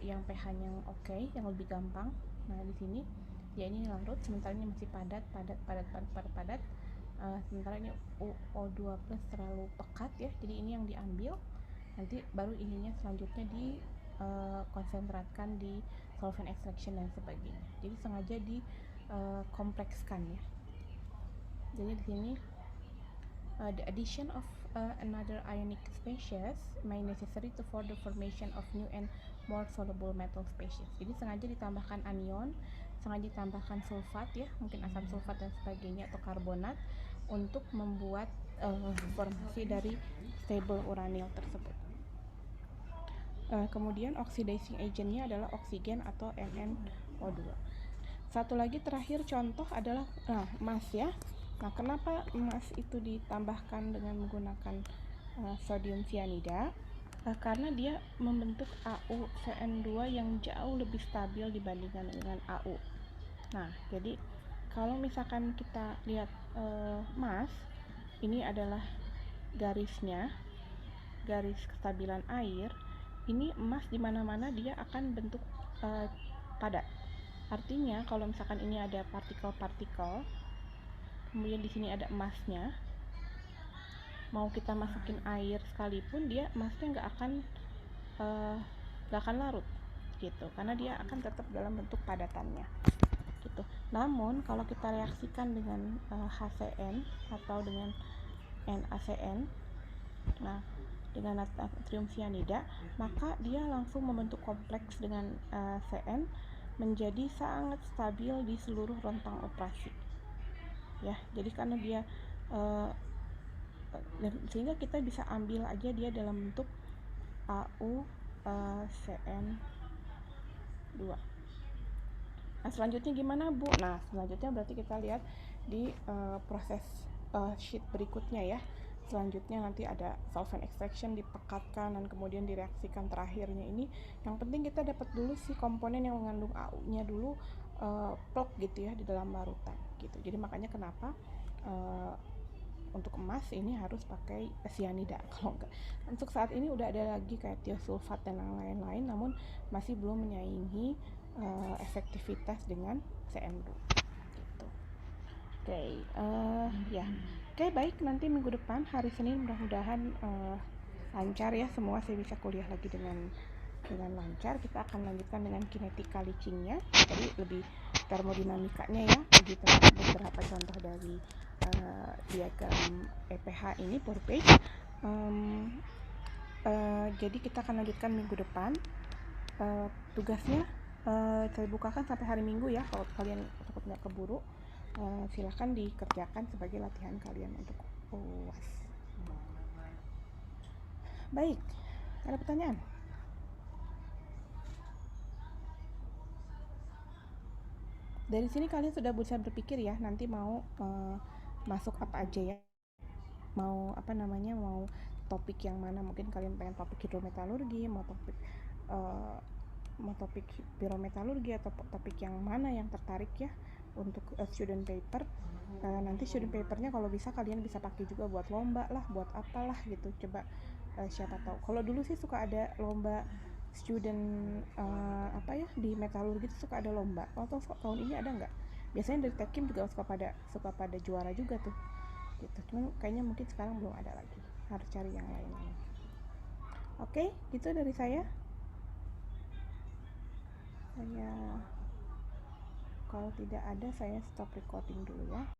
yang pH-nya oke, yang lebih gampang. Nah, di sini ya ini larut, sementara ini masih padat. Sementara ini UO2+ terlalu pekat ya, jadi ini yang diambil. Nanti baru ininya selanjutnya di konsentratkan di solvent extraction dan sebagainya. Jadi sengaja di komplekskan ya. Jadi di sini the addition of another ionic species may necessary to for the formation of new and more soluble metal species. Jadi sengaja ditambahkan anion, sengaja ditambahkan sulfat ya, mungkin asam sulfat dan sebagainya atau karbonat untuk membuat formasi dari stable uranil tersebut. Kemudian oxidizing agentnya adalah oksigen atau NnO2. Satu lagi terakhir contoh adalah emas ya. Nah, kenapa emas itu ditambahkan dengan menggunakan sodium cyanida? Karena dia membentuk AuCN2 yang jauh lebih stabil dibandingkan dengan Au. Nah, jadi kalau misalkan kita lihat emas, ini adalah garisnya, garis kestabilan air. Ini emas di mana-mana dia akan bentuk padat. Artinya kalau misalkan ini ada partikel-partikel, kemudian di sini ada emasnya, mau kita masukin air sekalipun dia emasnya nggak akan larut gitu, karena dia akan tetap dalam bentuk padatannya gitu. Namun kalau kita reaksikan dengan HCN atau dengan NaCN, nah dengan natrium cyanida, maka dia langsung membentuk kompleks dengan Cn menjadi sangat stabil di seluruh rentang operasi. Ya, jadi karena dia sehingga kita bisa ambil aja dia dalam bentuk AuCN2. Nah, selanjutnya gimana, Bu? Nah, selanjutnya berarti kita lihat di proses sheet berikutnya ya. Selanjutnya nanti ada solvent extraction, dipekatkan dan kemudian direaksikan terakhirnya ini. Yang penting kita dapat dulu si komponen yang mengandung AU-nya dulu plok gitu ya di dalam larutan gitu. Jadi makanya kenapa untuk emas ini harus pakai cyanida. Kalau enggak, untuk saat ini udah ada lagi kayak tiosulfat dan lain-lain, namun masih belum menyaingi efektivitas dengan CN2 gitu. Oke, baik, nanti minggu depan hari Senin mudah-mudahan lancar ya semua, saya bisa kuliah lagi dengan lancar. Kita akan lanjutkan dengan kinetika leachingnya, jadi lebih termodinamikanya ya, bagi beberapa contoh dari diagram EPH ini per page. Jadi kita akan lanjutkan minggu depan. Tugasnya saya bukakan sampai hari Minggu ya, kalau kalian takut nggak keburu, silahkan dikerjakan sebagai latihan kalian untuk UAS. Baik, ada pertanyaan? Dari sini kalian sudah bisa berpikir ya, nanti mau masuk apa aja ya, mau topik yang mana. Mungkin kalian pengen topik hidrometalurgi, mau topik pirometalurgi, atau topik yang mana yang tertarik ya untuk student paper. Nanti student papernya kalau bisa kalian bisa pakai juga buat lomba lah, buat apalah gitu. Coba siapa tahu. Kalau dulu sih suka ada lomba student di metalurgi itu suka ada lomba. Atau tahun ini ada nggak? Biasanya dari Tekim juga suka pada juara juga tuh gitu. Cuma kayaknya mungkin sekarang belum ada lagi, harus cari yang lain. Oke, gitu dari saya. Kalau tidak ada, saya stop recording dulu ya.